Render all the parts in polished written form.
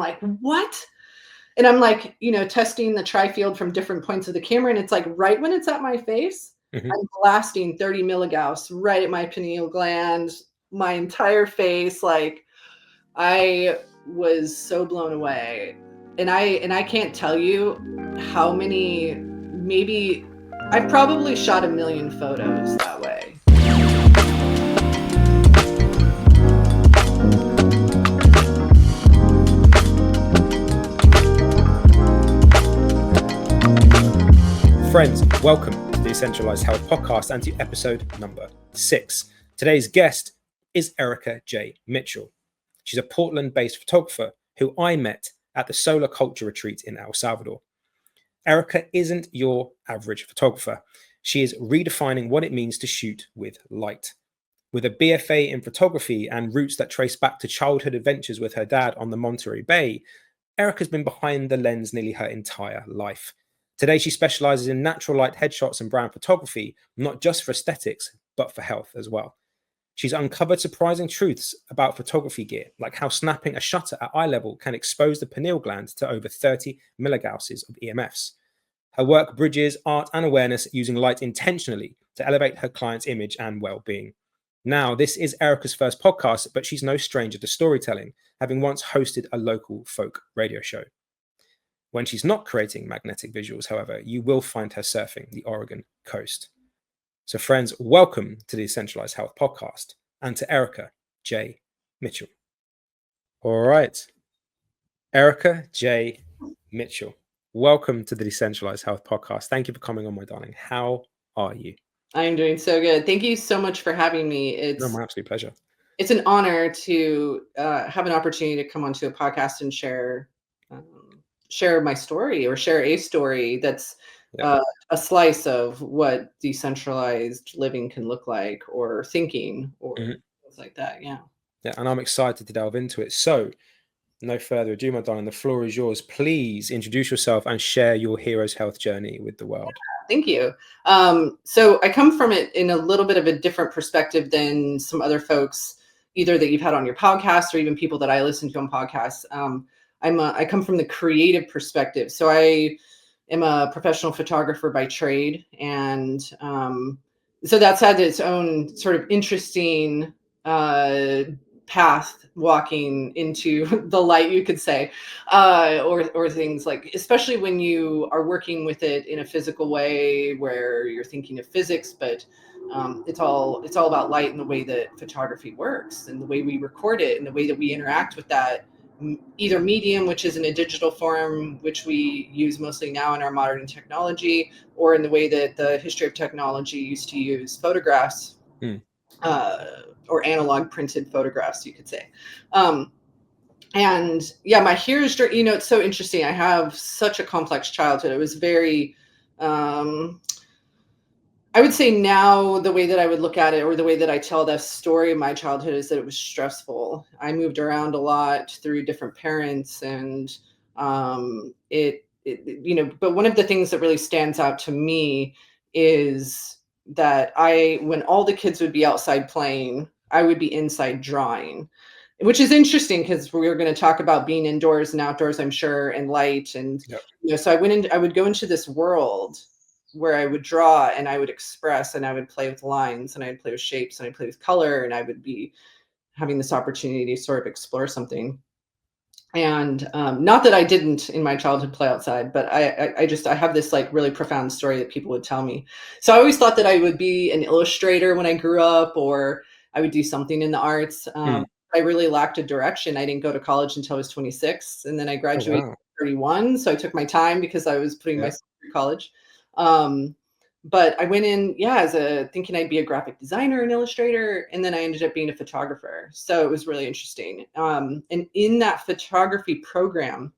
like, what? And I'm like, testing the tri-field from different points of the camera. And it's like, right when it's at my face, I'm blasting 30 milligauss right at my pineal gland, my entire face. Like, I was so blown away. And I can't tell you how many, maybe I've probably shot 1 million photos that way. Friends, welcome to the Decentralised Health Podcast and to episode number 6. Today's guest is Erica J. Mitchell. She's a Portland-based photographer who I met at the Solar Culture Retreat in El Salvador. Erica isn't your average photographer. She is redefining what it means to shoot with light. With a BFA in photography and roots that trace back to childhood adventures with her dad on the Monterey Bay, Erica's been behind the lens nearly her entire life. Today, she specialises in natural light headshots and brand photography, not just for aesthetics, but for health as well. She's uncovered surprising truths about photography gear, like how snapping a shutter at eye level can expose the pineal gland to over 30 milligausses of EMFs. Her work bridges art and awareness using light intentionally to elevate her client's image and well-being. Now, this is Erica's first podcast, but she's no stranger to storytelling, having once hosted a local folk radio show. When she's not creating magnetic visuals, however, you will find her surfing the Oregon coast. So friends, welcome to the Decentralised Health Podcast and to Erica J. Mitchell. All right. Erica J. Mitchell, welcome to the Decentralised Health Podcast. Thank you for coming on, my darling. How are you? I'm doing so good. Thank you so much for having me. No, my absolute pleasure. It's an honor to have an opportunity to come onto a podcast and share my story, or share a story that's a slice of what decentralized living can look like, or thinking, or things like that. Yeah, and I'm excited to delve into it. So no further ado, my darling, the floor is yours. Please introduce yourself and share your hero's health journey with the world. Thank you. So I come from it in a little bit of a different perspective than some other folks, either that you've had on your podcast or even people that I listen to on podcasts. I come from the creative perspective. So I am a professional photographer by trade. And so that's had its own sort of interesting path walking into the light, you could say, or things like, especially when you are working with it in a physical way where you're thinking of physics, but it's all about light and the way that photography works and the way we record it and the way that we interact with that either medium, which is in a digital form, which we use mostly now in our modern technology, or in the way that the history of technology used to use photographs, or analog printed photographs, you could say. And yeah, my hero's journey, it's so interesting. I have such a complex childhood. It was very, I would say now the way that I would look at it, or the way that I tell the story of my childhood, is that it was stressful. I moved around a lot through different parents, and but one of the things that really stands out to me is that when all the kids would be outside playing, I would be inside drawing, which is interesting because we're going to talk about being indoors and outdoors, I'm sure, and light. And, so I would go into this world where I would draw and I would express and I would play with lines and I'd play with shapes and I'd play with color, and I would be having this opportunity to sort of explore something. And not that I didn't in my childhood play outside, but I have this like really profound story that people would tell me. So I always thought that I would be an illustrator when I grew up, or I would do something in the arts. I really lacked a direction. I didn't go to college until I was 26, and then I graduated at 31. So I took my time because I was putting myself through college. But I went in, thinking I'd be a graphic designer and illustrator, and then I ended up being a photographer. So it was really interesting. And in that photography program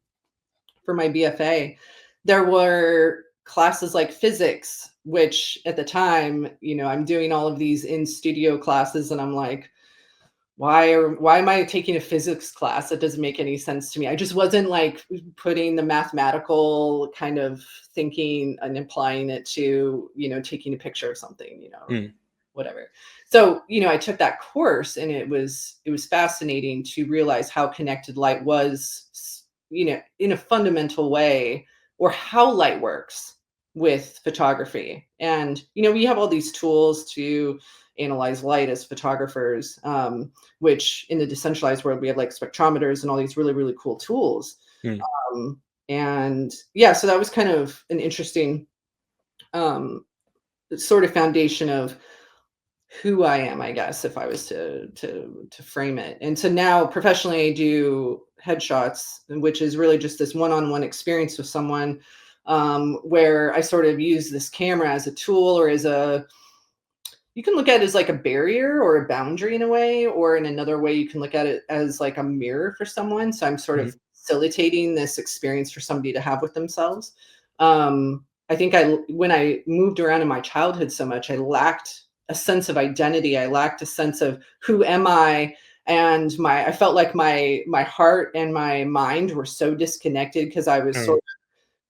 for my BFA, there were classes like physics, which at the time, I'm doing all of these in studio classes, and I'm like, why am I taking a physics class? That doesn't make any sense to me. I just wasn't like putting the mathematical kind of thinking and applying it to, taking a picture of something, whatever. So, I took that course, and it was fascinating to realize how connected light was in a fundamental way, or how light works with photography. And, we have all these tools to analyze light as photographers, which in the decentralized world, we have like spectrometers and all these really, really cool tools. Mm. And yeah, so that was kind of an interesting sort of foundation of who I am, I guess, if I was to frame it. And so now professionally, I do headshots, which is really just this one-on-one experience with someone, where I sort of use this camera as a tool, or you can look at it as like a barrier or a boundary in a way, or in another way, you can look at it as like a mirror for someone. So I'm sort of facilitating this experience for somebody to have with themselves. I think when I moved around in my childhood so much, I lacked a sense of identity. I lacked a sense of who am I, and I felt like my heart and my mind were so disconnected, because I was sort of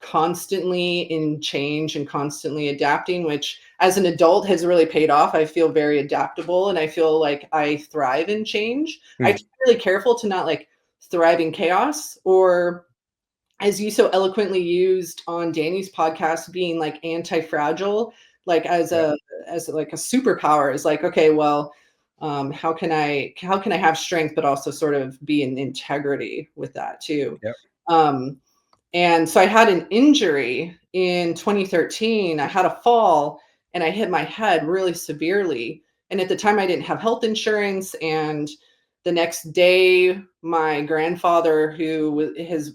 constantly in change and constantly adapting, which as an adult has really paid off. I feel very adaptable, and I feel like I thrive in change. I try really careful to not like thrive in chaos, or, as you so eloquently used on Danny's podcast, being like anti-fragile, like as like a superpower, is like, okay, well, how can I have strength, but also sort of be in integrity with that too. Yep. And so I had an injury in 2013. I had a fall and I hit my head really severely. And at the time I didn't have health insurance. And the next day, my grandfather, who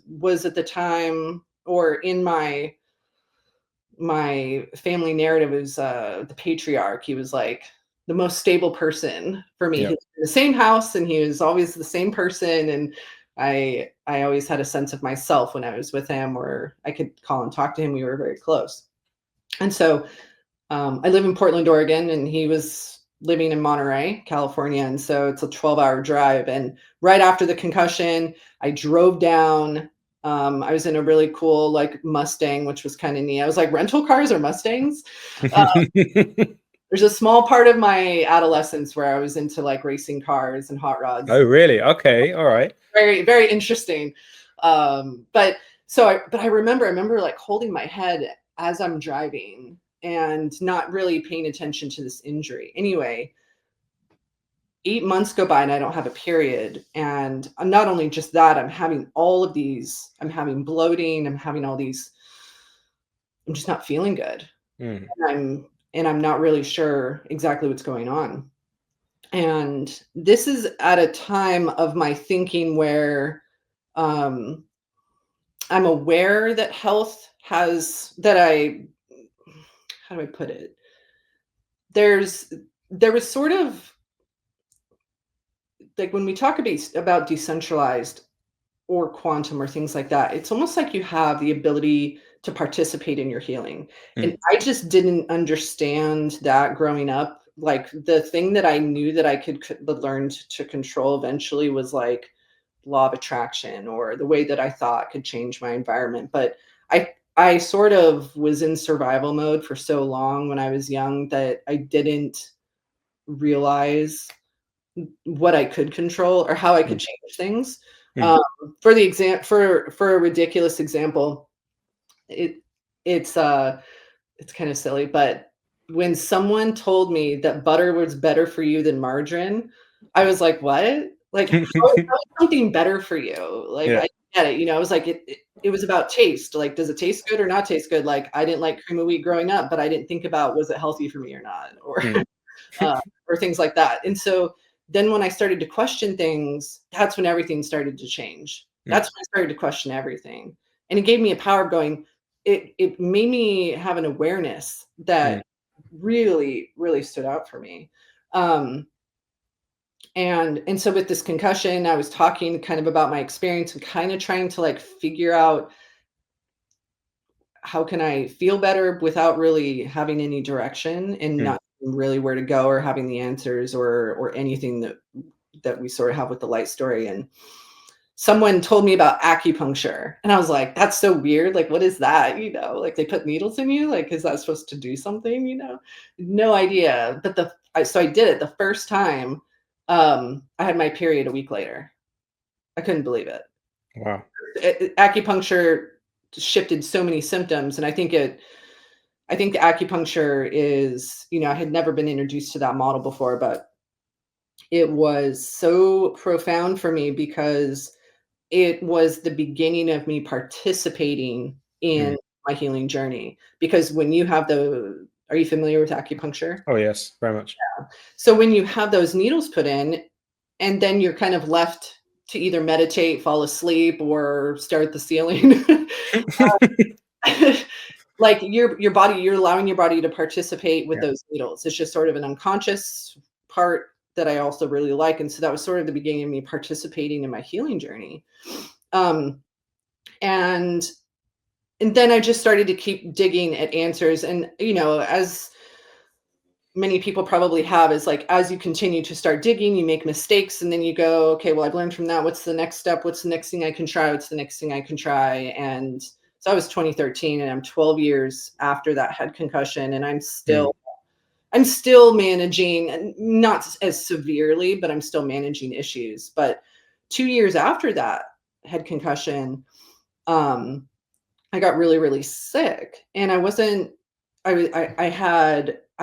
was at the time, or in my family narrative, was the patriarch. He was like the most stable person for me. Yep. He was in the same house, and he was always the same person. And I always had a sense of myself when I was with him, or I could call and talk to him. We were very close. And so I live in Portland, Oregon, and he was living in Monterey, California. And so it's a 12-hour drive. And right after the concussion, I drove down. I was in a really cool like Mustang, which was kind of neat. I was like, rental cars or Mustangs? There's a small part of my adolescence where I was into like racing cars and hot rods. Oh, really? Okay. All right. Very, very interesting. But I remember like holding my head as I'm driving and not really paying attention to this injury. Anyway, 8 months go by and I don't have a period. And not only just that, I'm having bloating, I'm having all these, I'm just not feeling good. And I'm not really sure exactly what's going on. And this is at a time of my thinking where I'm aware that health has, how do I put it? There was sort of like, when we talk about decentralized or quantum or things like that, it's almost like you have the ability to participate in your healing. And I just didn't understand that growing up. Like, the thing that I knew that I could learn to control eventually was like law of attraction, or the way that I thought could change my environment. But I sort of was in survival mode for so long when I was young that I didn't realize what I could control or how I could change things. For a ridiculous example, it's kind of silly, but when someone told me that butter was better for you than margarine, I was like, what? Like, how is something better for you? Like, I get it. I was like, it was about taste. Like, does it taste good or not taste good? Like, I didn't like cream of wheat growing up, but I didn't think about, was it healthy for me or not? Or, or things like that. And so then when I started to question things, that's when everything started to change. That's when I started to question everything. And it gave me a power of going, it made me have an awareness that really, really stood out for me. And so with this concussion, I was talking kind of about my experience and kind of trying to like figure out, how can I feel better without really having any direction, and not really where to go or having the answers or anything that we sort of have with the light story. And someone told me about acupuncture, and I was like, that's so weird. Like, what is that? Like, they put needles in you? Like, is that supposed to do something? No idea. But so I did it the first time. I had my period a week later. I couldn't believe it. Wow. Acupuncture shifted so many symptoms, and I think the acupuncture is, I had never been introduced to that model before, but it was so profound for me because it was the beginning of me participating in Mm. my healing journey. Because when you have are you familiar with acupuncture? Oh, yes, very much. So when you have those needles put in, and then you're kind of left to either meditate, fall asleep, or stare at the ceiling. Like your body, you're allowing your body to participate with Yeah. those needles. It's just sort of an unconscious part that I also really like. And so that was sort of the beginning of me participating in my healing journey. Um, and and then I just started to keep digging at answers. And as many people probably have, is like, as you continue to start digging, you make mistakes, and then you go, okay, well, I've learned from that. What's the next step? What's the next thing I can try? What's the next thing I can try? And so I was 2013, and I'm 12 years after that head concussion, and I'm Mm. still managing, and not as severely, but I'm still managing issues. But 2 years after that head concussion, I got really, really sick, and I wasn't. I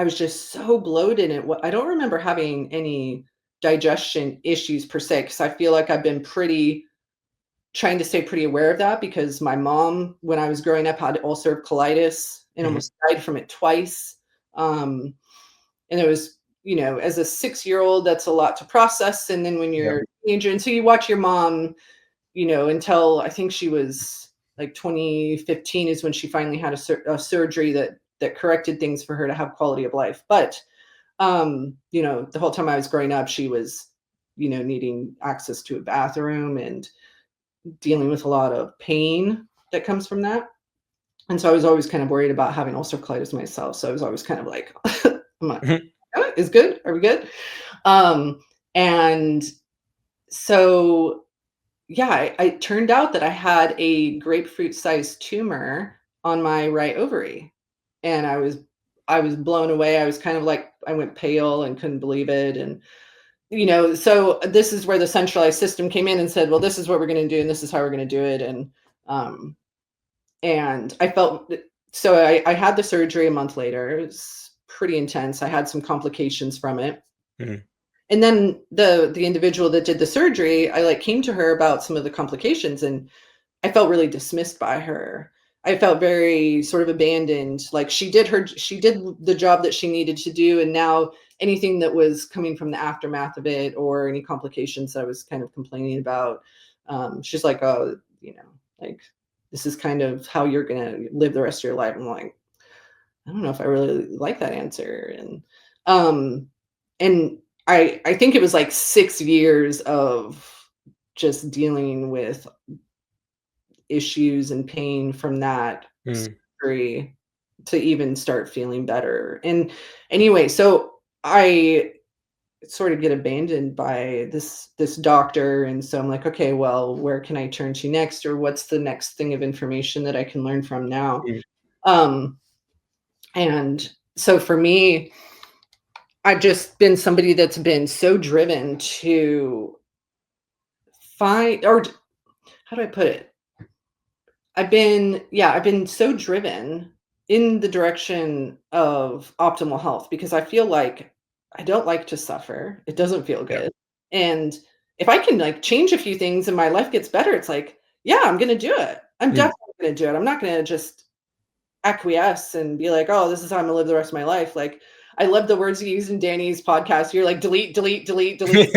was just so bloated, and I don't remember having any digestion issues per se, because I feel like I've been trying to stay pretty aware of that, because my mom, when I was growing up, had ulcerative colitis and Mhm. almost died from it twice. Um, and it was, as a 6-year-old, that's a lot to process. And then when Yeah. you're a teenager, and so you watch your mom, until I think she was like 2015 is when she finally had a surgery that corrected things for her to have quality of life. But the whole time I was growing up, she was, needing access to a bathroom and dealing with a lot of pain that comes from that. And so I was always kind of worried about having ulcerative colitis myself. So I was always kind of like, I'm like, Mhm. is good? Are we good? Um, and so yeah, it turned out that I had a grapefruit-sized tumor on my right ovary, and I was blown away. I was kind of like, I went pale and couldn't believe it. And so this is where the centralized system came in and said, well, this is what we're going to do, and this is how we're going to do it. Um, and I felt so I had the surgery a month later. It was pretty intense. I had some complications from it. Mhm. And then the individual that did the surgery, I like came to her about some of the complications, and I felt really dismissed by her. I felt very sort of abandoned. Like she did the job that she needed to do, and now anything that was coming from the aftermath of it, or any complications that I was kind of complaining about, she's like, oh, like, this is kind of how you're gonna live the rest of your life. I'm like, I don't know if I really like that answer. Um and I think it was like 6 years of just dealing with issues and pain from that Mm. surgery to even start feeling better. And anyway, so I sort of get abandoned by this doctor, and so I'm like, okay, well, where can I turn to next, or what's the next thing of information that I can learn from now? Mm. Um and so for me, I've just been somebody that's been so driven to find, or how do I put it? I've been so driven in the direction of optimal health, because I feel like I don't like to suffer. It doesn't feel Yeah. good. And if I can like change a few things and my life gets better, it's like, yeah, I'm going to do it. I'm Mm. definitely going to do it. I'm not going to just acquiesce and be like, oh, this is how I'm going to live the rest of my life. Like, I love the words you use in Danny's podcast. You're like, delete, delete, delete, delete.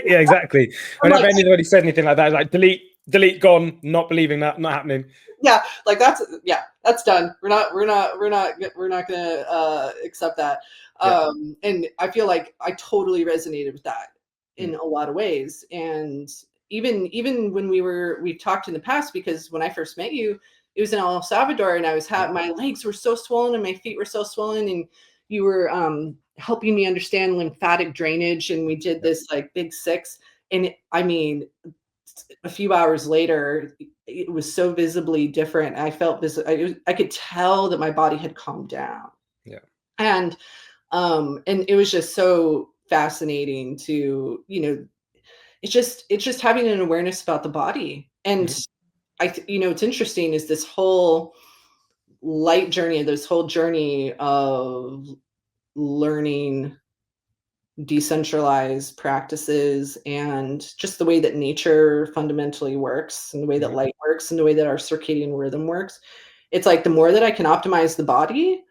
Yeah, exactly. I'm like, Whenever anybody said anything like that, it's like delete, delete, gone, not believing that, not happening. yeah, like that's done. We're not gonna accept that. Yeah. And I feel like I totally resonated with that Mm. in a lot of ways. And even when we've talked in the past, because when I first met you, it was in El Salvador, and my legs were so swollen and my feet were so swollen, and you were helping me understand lymphatic drainage, and we did this like big six. And I mean, a few hours later, it was so visibly different. I felt I could tell that my body had calmed down. Yeah. And and it was just so fascinating to, it's just having an awareness about the body. And what's interesting is this whole light journey, this whole journey of learning decentralized practices and just the way that nature fundamentally works and the way that light works and the way that our circadian rhythm works. It's like the more that I can optimize the body,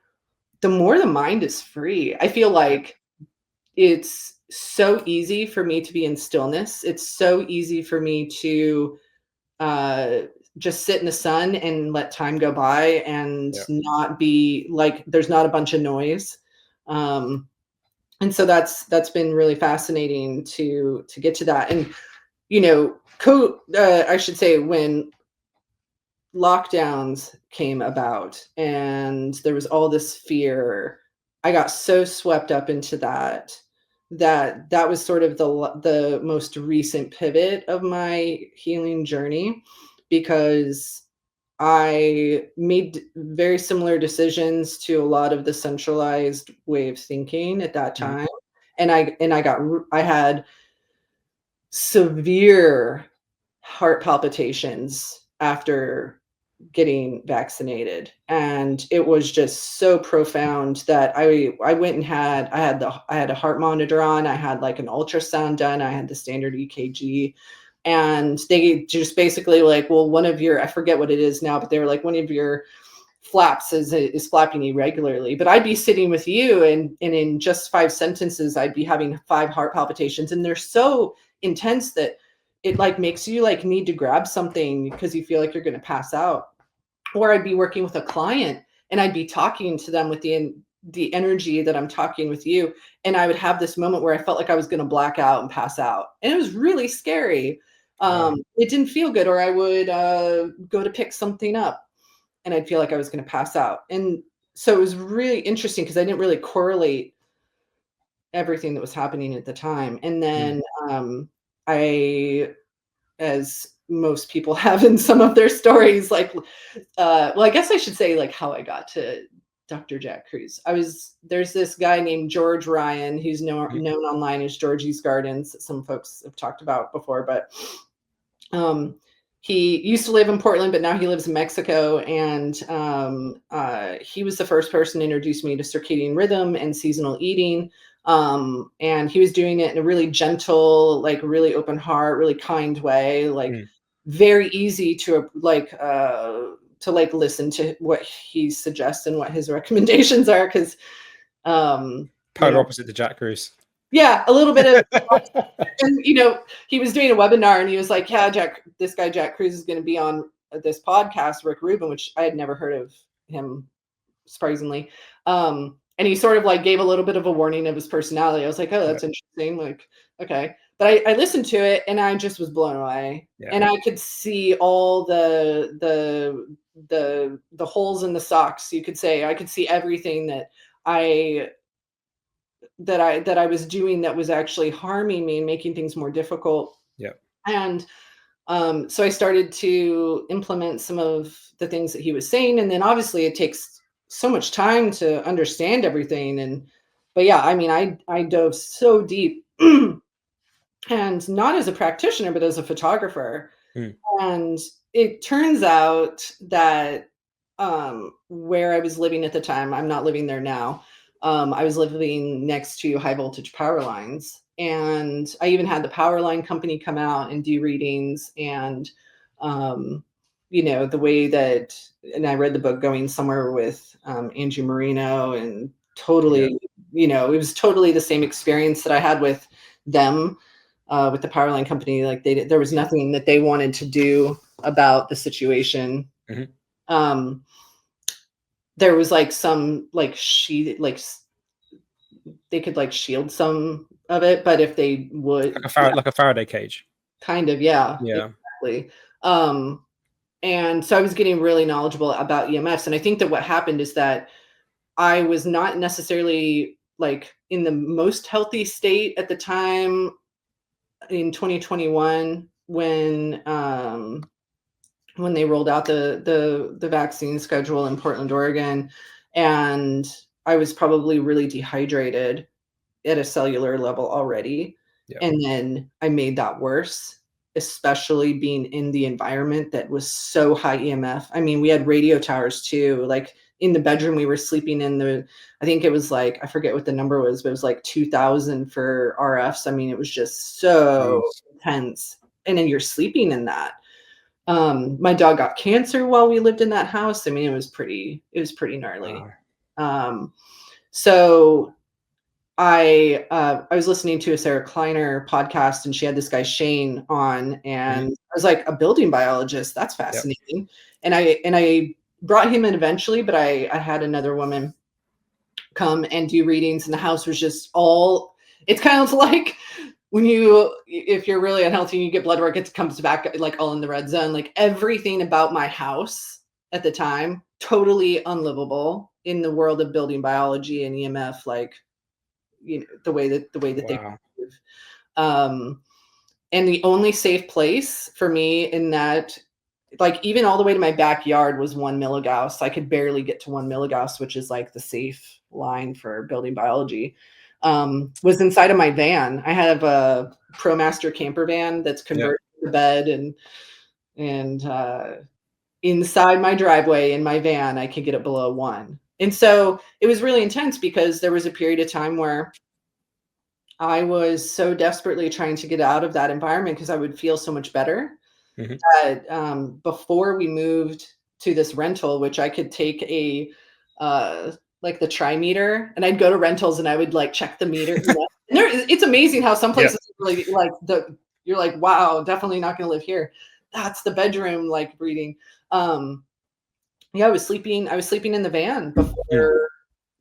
the more the mind is free. I feel like it's so easy for me to be in stillness. It's so easy for me to just sit in the sun and let time go by and not be like, there's not a bunch of noise. And so that's been really fascinating to get to that. And I should say, when lockdowns came about and there was all this fear, I got so swept up into that was sort of the most recent pivot of my healing journey, because I made very similar decisions to a lot of the centralized way of thinking at that time. And I had severe heart palpitations after getting vaccinated. And it was just so profound that I went and I had a heart monitor on, I had like an ultrasound done, I had the standard EKG. And they just basically like, well, one of your, I forget what it is now, but they were like, one of your flaps is flapping irregularly. But I'd be sitting with you and in just 5 sentences, I'd be having 5 heart palpitations. And they're so intense that it like makes you like need to grab something because you feel like you're going to pass out. Or I'd be working with a client and I'd be talking to them with the energy that I'm talking with you. And I would have this moment where I felt like I was going to black out and pass out. And it was really scary. It didn't feel good. Or I would go to pick something up and I'd feel like I was going to pass out. And so it was really interesting because I didn't really correlate everything that was happening at the time. And then as most people have in some of their stories, like, well, I guess I should say like how I got to Dr. Jack Kruse. There's this guy named George Ryan, who's known online as Georgie's Gardens, that some folks have talked about before, but he used to live in Portland, but now he lives in Mexico. And he was the first person to introduce me to circadian rhythm and seasonal eating. And he was doing it in a really gentle, like really open heart, really kind way, like very easy to listen to what he suggests and what his recommendations are. Because polar opposite to Jack Kruse. Yeah, a little bit of, and he was doing a webinar and he was like, yeah, this guy Jack Kruse is going to be on this podcast, Rick Rubin, which I had never heard of him, surprisingly. And he sort of like gave a little bit of a warning of his personality. I was like, oh, that's interesting. Like, okay. But I listened to it and I just was blown away. Yeah. And I could see all the holes in the socks, you could say. I could see everything that I was doing that was actually harming me and making things more difficult. Yeah. And so I started to implement some of the things that he was saying. And then obviously it takes so much time to understand everything. But yeah, I mean, I dove so deep and not as a practitioner, but as a photographer. And it turns out that where I was living at the time, I'm not living there now. I was living next to high voltage power lines, and I even had the power line company come out and do readings. And the way that, and I read the book Going Somewhere with Angie Marino, and totally, it was totally the same experience that I had with them, with the power line company. Like there was nothing that they wanted to do about the situation. There was like some like they could like shield some of it, but if they would, like a Faraday cage, kind of, exactly. And so I was getting really knowledgeable about EMFs, and I think that what happened is that I was not necessarily like in the most healthy state at the time in 2021 when they rolled out the vaccine schedule in Portland, Oregon. And I was probably really dehydrated at a cellular level already. And then I made that worse. especially being in the environment that was so high EMF. I mean, we had radio towers too. Like in the bedroom, we were sleeping in I think it was like, I forget what the number was, but it was like 2000 for RFs. I mean, it was just so intense. And then you're sleeping in that. My dog got cancer while we lived in that house. I mean, it was pretty gnarly. Wow. So I was listening to a Sarah Kleiner podcast, and she had this guy Shane on, and I was like, a building biologist, that's fascinating. And I brought him in eventually, but I had another woman come and do readings, and the house was just it's kind of like when if you're really unhealthy and you get blood work, it comes back like all in the red zone. Like everything about my house at the time, totally unlivable in the world of building biology and EMF, like, you know, the way that they move. And the only safe place for me in that, like, even all the way to my backyard was 1 milligauss. I could barely get to 1 milligauss, which is like the safe line for building biology. Was inside of my van. I have a ProMaster camper van that's converted to bed, and inside my driveway in my van, I could get it below 1. And so it was really intense because there was a period of time where I was so desperately trying to get out of that environment because I would feel so much better. That, before we moved to this rental, which I could take like the trimeter, and I'd go to rentals and I would like check the meter. And it's amazing how some places really like you're like, wow, definitely not going to live here. That's the bedroom, like reading. Yeah, I was sleeping in the van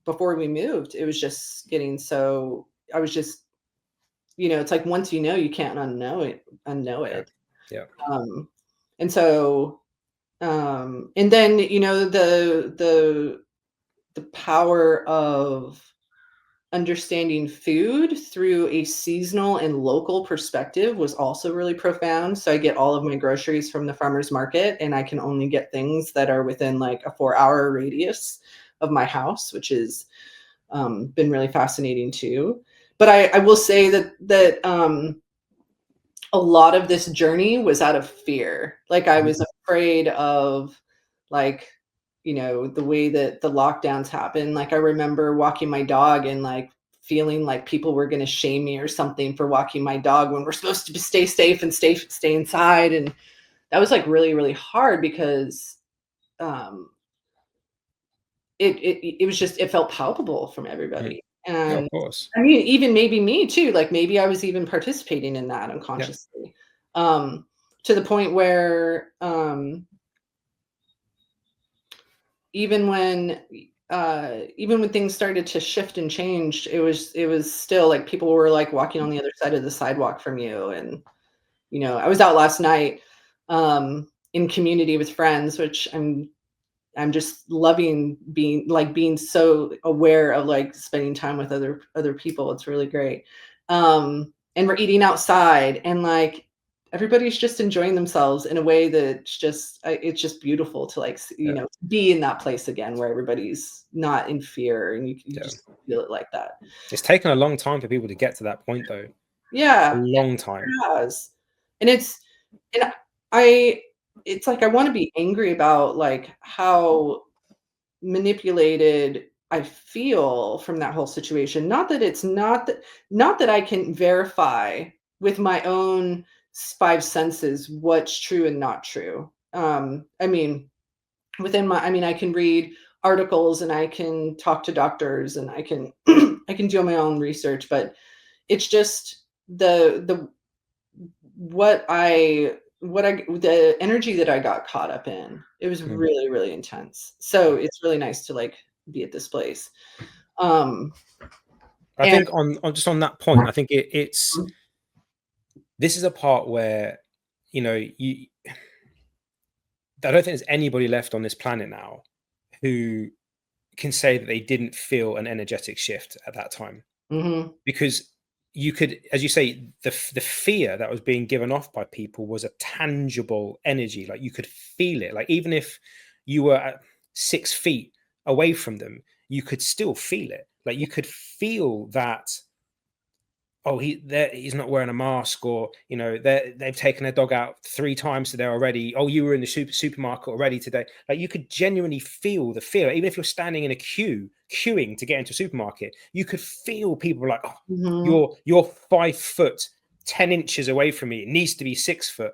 before we moved. It was just getting so, I was just, you know, it's like once you know, you can't unknow it. Yeah. And so, and then, you know, the power of understanding food through a seasonal and local perspective was also really profound. So I get all of my groceries from the farmer's market, and I can only get things that are within like a 4-hour radius of my house, which has been really fascinating too. But I will say that a lot of this journey was out of fear. Like I was afraid of, like, you know, the way that the lockdowns happen. Like I remember walking my dog and like feeling like people were going to shame me or something for walking my dog when we're supposed to stay safe and stay inside. And that was like really, really hard because it was just, it felt palpable from everybody. Yeah, And of course. I mean, even maybe me too, like maybe I was even participating in that unconsciously, to the point where, even when things started to shift and change, it was still like people were like walking on the other side of the sidewalk from you. And, you know, I was out last night, in community with friends, which I'm just loving being so aware of like spending time with other people. It's really great. And we're eating outside, and like everybody's just enjoying themselves in a way that's just, it's just beautiful to like, you know, be in that place again where everybody's not in fear, and you just feel it like that. It's taken a long time for people to get to that point though. Yeah. A long time. It has. And it's like I want to be angry about like how manipulated I feel from that whole situation. Not that I can verify with my own 5 senses what's true and not true. I mean, I can read articles and I can talk to doctors and I can I can do my own research, but it's just the the energy that I got caught up in. It was really, really intense. So it's really nice to like be at this place. I think on just on that point, I think it's this is a part where, you know, I don't think there's anybody left on this planet now who can say that they didn't feel an energetic shift at that time. Because you could, as you say, the fear that was being given off by people was a tangible energy. Like you could feel it. Like even if you were at 6 feet away from them, you could still feel it. Like you could feel that, oh, he's not wearing a mask, or they've taken their dog out 3 times today already. Oh, you were in the supermarket already today. Like, you could genuinely feel the fear, even if you're standing in a queuing to get into a supermarket. You could feel people like, oh, Mhm. you're 5 foot 10 inches away from me. It needs to be 6 foot.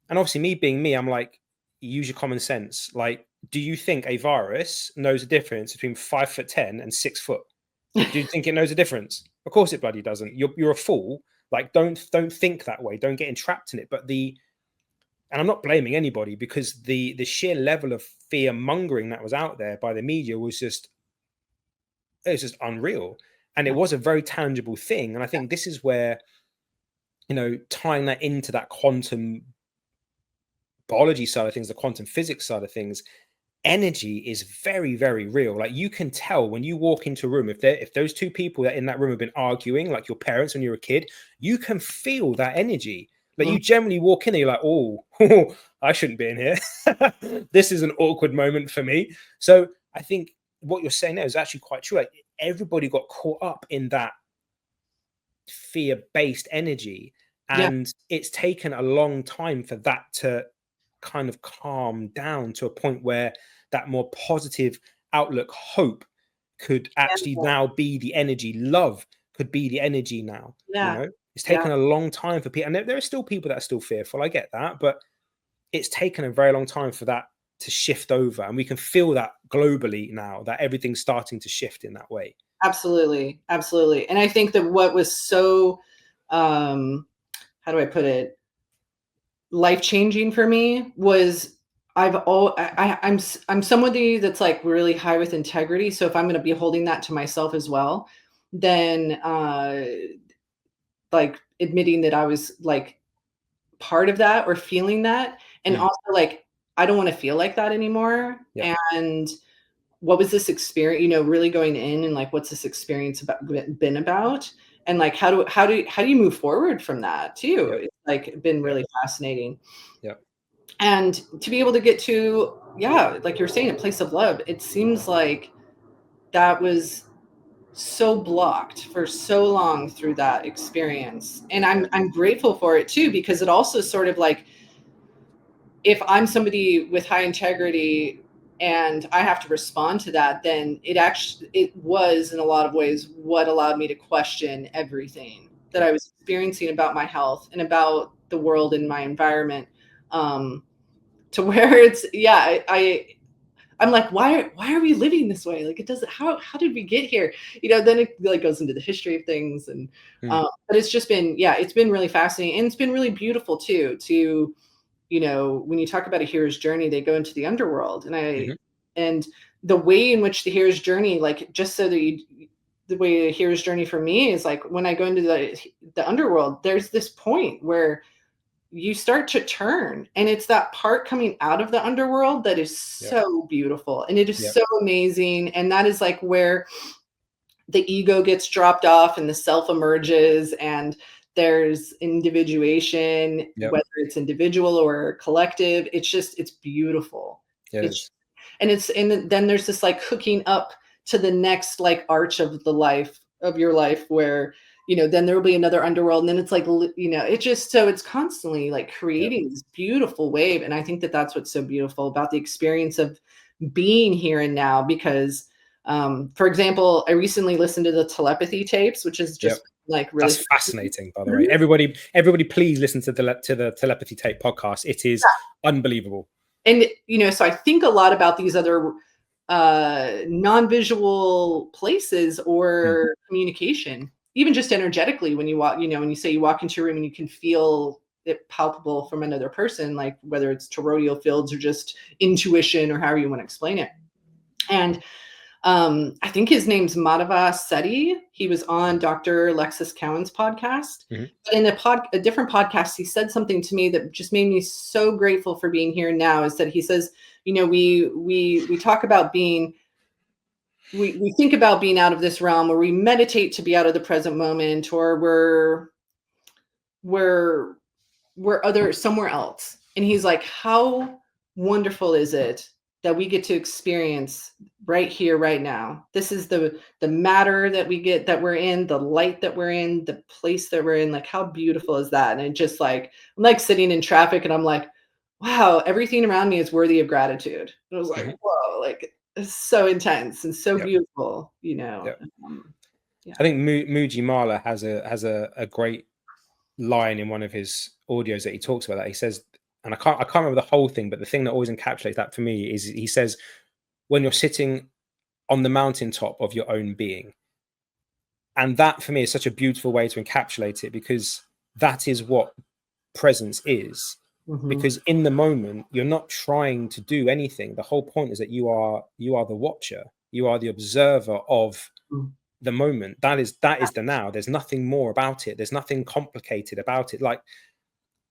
And obviously, me being me, I'm like, use your common sense. Like, do you think a virus knows the difference between 5 foot 10 and 6 foot? Do you think it knows a difference? Of course it bloody doesn't. You're a fool. Like, don't think that way. Don't get entrapped in it. But and I'm not blaming anybody, because the sheer level of fear mongering that was out there by the media was just unreal. And it was a very tangible thing. And I think this is where, tying that into that quantum biology side of things, the quantum physics side of things, energy is very, very real. Like, you can tell when you walk into a room, if those 2 people that in that room have been arguing, like your parents when you were a kid, you can feel that energy. Like, you generally walk in there, you're like, oh, I shouldn't be in here. This is an awkward moment for me. So I think what you're saying there is actually quite true. Like, everybody got caught up in that fear-based energy, Yeah. and it's taken a long time for that to kind of calm down to a point where that more positive outlook, hope, could actually now be the energy. Love could be the energy now. Yeah. It's Yeah. taken a long time for people, and there are still people that are still fearful. I get that, but it's taken a very long time for that to shift over, and we can feel that globally now, that everything's starting to shift in that way. Absolutely. Absolutely. And I think that what was so, how do I put it, life-changing for me was I'm somebody that's like really high with integrity. So if I'm going to be holding that to myself as well, then like admitting that I was like part of that or feeling that, and also like I don't want to feel like that anymore. Yeah. And what was this experience, really going in and like, what's this experience been about? And like, how do you move forward from that too? Yeah. It's like been really fascinating. Yeah. And to be able to get to, yeah, like you're saying, a place of love, it seems like that was so blocked for so long through that experience. And I'm grateful for it too, because it also sort of like, if I'm somebody with high integrity and I have to respond to that, then it was in a lot of ways what allowed me to question everything that I was experiencing about my health and about the world and my environment. To where it's, yeah, I'm like, why are we living this way? Like, it doesn't, how did we get here? Then it like goes into the history of things. And but it's just been, yeah, it's been really fascinating, and it's been really beautiful too, to when you talk about a hero's journey, they go into the underworld, and the way in which the hero's journey, like, just so that the way a hero's journey for me is like, when I go into the underworld, there's this point where you start to turn, and it's that part coming out of the underworld that is so beautiful, and it is so amazing. And that is like where the ego gets dropped off and the self emerges, and there's individuation, whether it's individual or collective. It's beautiful. And then there's this like hooking up to the next like arch of your life, where then there will be another underworld, and then it's like it's just, so it's constantly like creating this beautiful wave. And I think that that's what's so beautiful about the experience of being here and now, because for example, I recently listened to the telepathy tapes, which is just like really fascinating, by the way. Everybody please listen to the telepathy tape podcast. It is unbelievable. And so I think a lot about these other non-visual places or communication, even just energetically, when you walk, when you say you walk into a room and you can feel it palpable from another person, like whether it's toroidal fields or just intuition or however you want to explain it. And I think his name's Madhava Sethi. He was on Dr. Alexis Cowan's podcast. But in a different podcast, he said something to me that just made me so grateful for being here now, is that he says, we talk about being, we think about being out of this realm, or we meditate to be out of the present moment, or we're somewhere else. And he's like, how wonderful is it that we get to experience right here, right now. This is the matter that we get, that we're in, the light that we're in, the place that we're in. Like, how beautiful is that? And it just like, I'm like sitting in traffic and I'm like, wow, everything around me is worthy of gratitude. And I was like, whoa, like it's so intense and so beautiful, you know. I think Muji Mala has a great line in one of his audios that he talks about that. He says, and I can't remember the whole thing, but the thing that always encapsulates that for me is he says, when you're sitting on the mountaintop of your own being. And that for me is such a beautiful way to encapsulate it, because that is what presence is. Because in the moment, you're not trying to do anything. The whole point is that you are the watcher. You are the observer of the moment. That is the now. There's nothing more about it. There's nothing complicated about it. Like,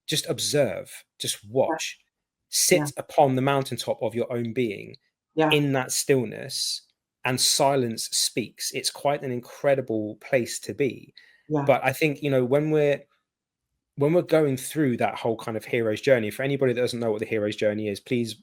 just observe, just watch, sit upon the mountaintop of your own being in that stillness, and silence speaks. It's quite an incredible place to be. But I think, you know, when we're going through that whole kind of hero's journey, for anybody that doesn't know what the hero's journey is, please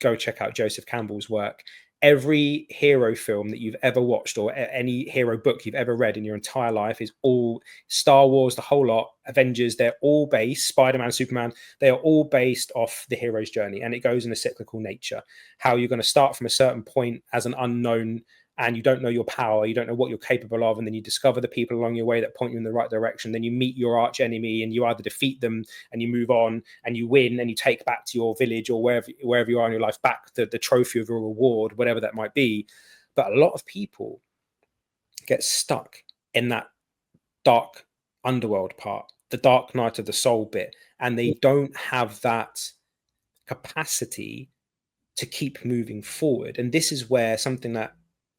go check out Joseph Campbell's work. Every hero film that you've ever watched, or any hero book you've ever read in your entire life, is all Star Wars, the whole lot, Avengers, they're all based, Spider-Man, Superman, they are all based off the hero's journey. And it goes in a cyclical nature, how you're going to start from a certain point as an unknown, and you don't know your power, you don't know what you're capable of, and then you discover the people along your way that point you in the right direction. Then you meet your arch enemy, and you either defeat them and you move on and you win, and you take back to your village or wherever you are in your life back the trophy of your reward, whatever that might be. But a lot of people get stuck in that dark underworld part, the dark night of the soul bit, and they don't have that capacity to keep moving forward. And this is where something that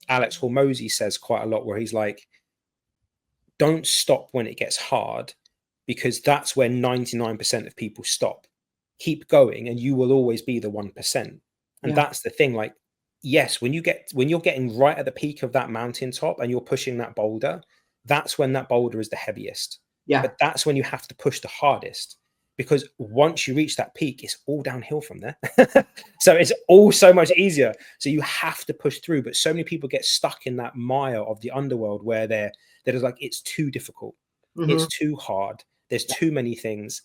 Alex Hormozy says quite a lot, where he's like, don't stop when it gets hard, because that's where 99% of people stop. Keep going and you will always be the 1%. And that's the thing. Like, yes, when you're getting right at the peak of that mountaintop and you're pushing that boulder, that's when that boulder is the heaviest. But that's when you have to push the hardest, because once you reach that peak, it's all downhill from there. So it's all so much easier. So you have to push through. But so many people get stuck in that mire of the underworld where they're like, it's too difficult. It's too hard. There's too many things.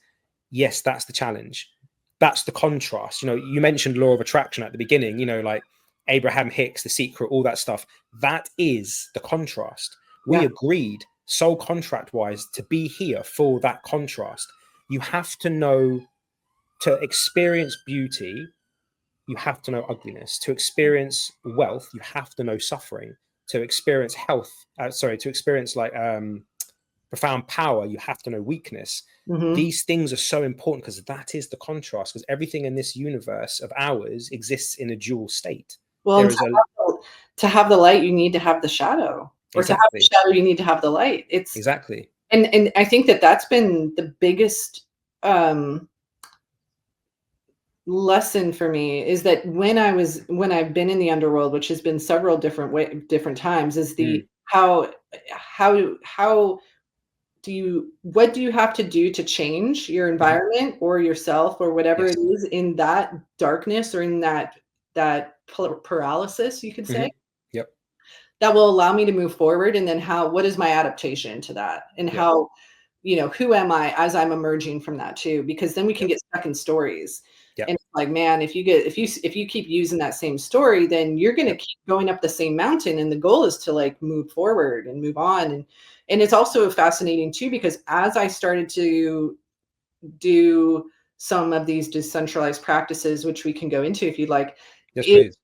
Yes, that's the challenge. That's the contrast. You know, you mentioned law of attraction at the beginning, you know, like Abraham Hicks, The Secret, all that stuff. That is the contrast. We agreed soul contract wise to be here for that contrast. You have to know, to experience beauty, you have to know ugliness. To experience wealth, you have to know suffering. To experience health, to experience like profound power, you have to know weakness. These things are so important, because that is the contrast, because everything in this universe of ours exists in a dual state. Well, to have the light, you need to have the shadow. Or to have the shadow, you need to have the light. It's exactly. And I think that's been the biggest lesson for me, is that when I've been in the underworld, which has been several different times, is what do you have to do to change your environment or yourself or whatever it is in that darkness, or in that paralysis, you could say. That will allow me to move forward. And then what is my adaptation to that? And how, you know, who am I as I'm emerging from that too? Because then we can get stuck in stories. And it's like, man, if you keep using that same story, then you're going to keep going up the same mountain. And the goal is to like move forward and move on. And it's also fascinating too, because as I started to do some of these decentralized practices, which we can go into if you'd like, it's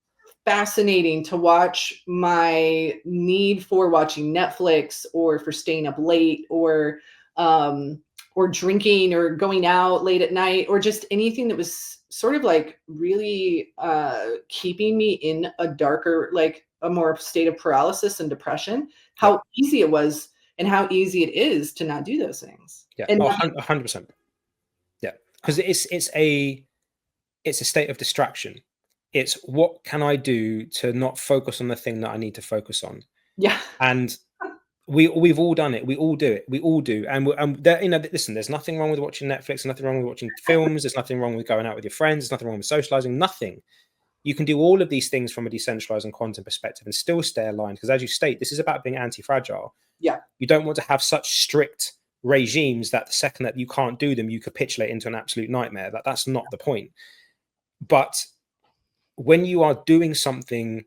fascinating to watch my need for watching Netflix, or for staying up late, or drinking, or going out late at night, or just anything that was sort of like really keeping me in a darker, like a more state of paralysis and depression. How easy it was, and how easy it is to not do those things. And 100%. Because it's a state of distraction. It's what can I do to not focus on the thing that I need to focus on? And we've all done it. We all do it. We all do. And there, you know, listen, there's nothing wrong with watching Netflix. There's nothing wrong with watching films. There's nothing wrong with going out with your friends. There's nothing wrong with socializing. Nothing. You can do all of these things from a decentralized and quantum perspective and still stay aligned, because as you state, this is about being anti-fragile. Yeah. You don't want to have such strict regimes that the second that you can't do them, you capitulate into an absolute nightmare. That's not the point. But when you are doing something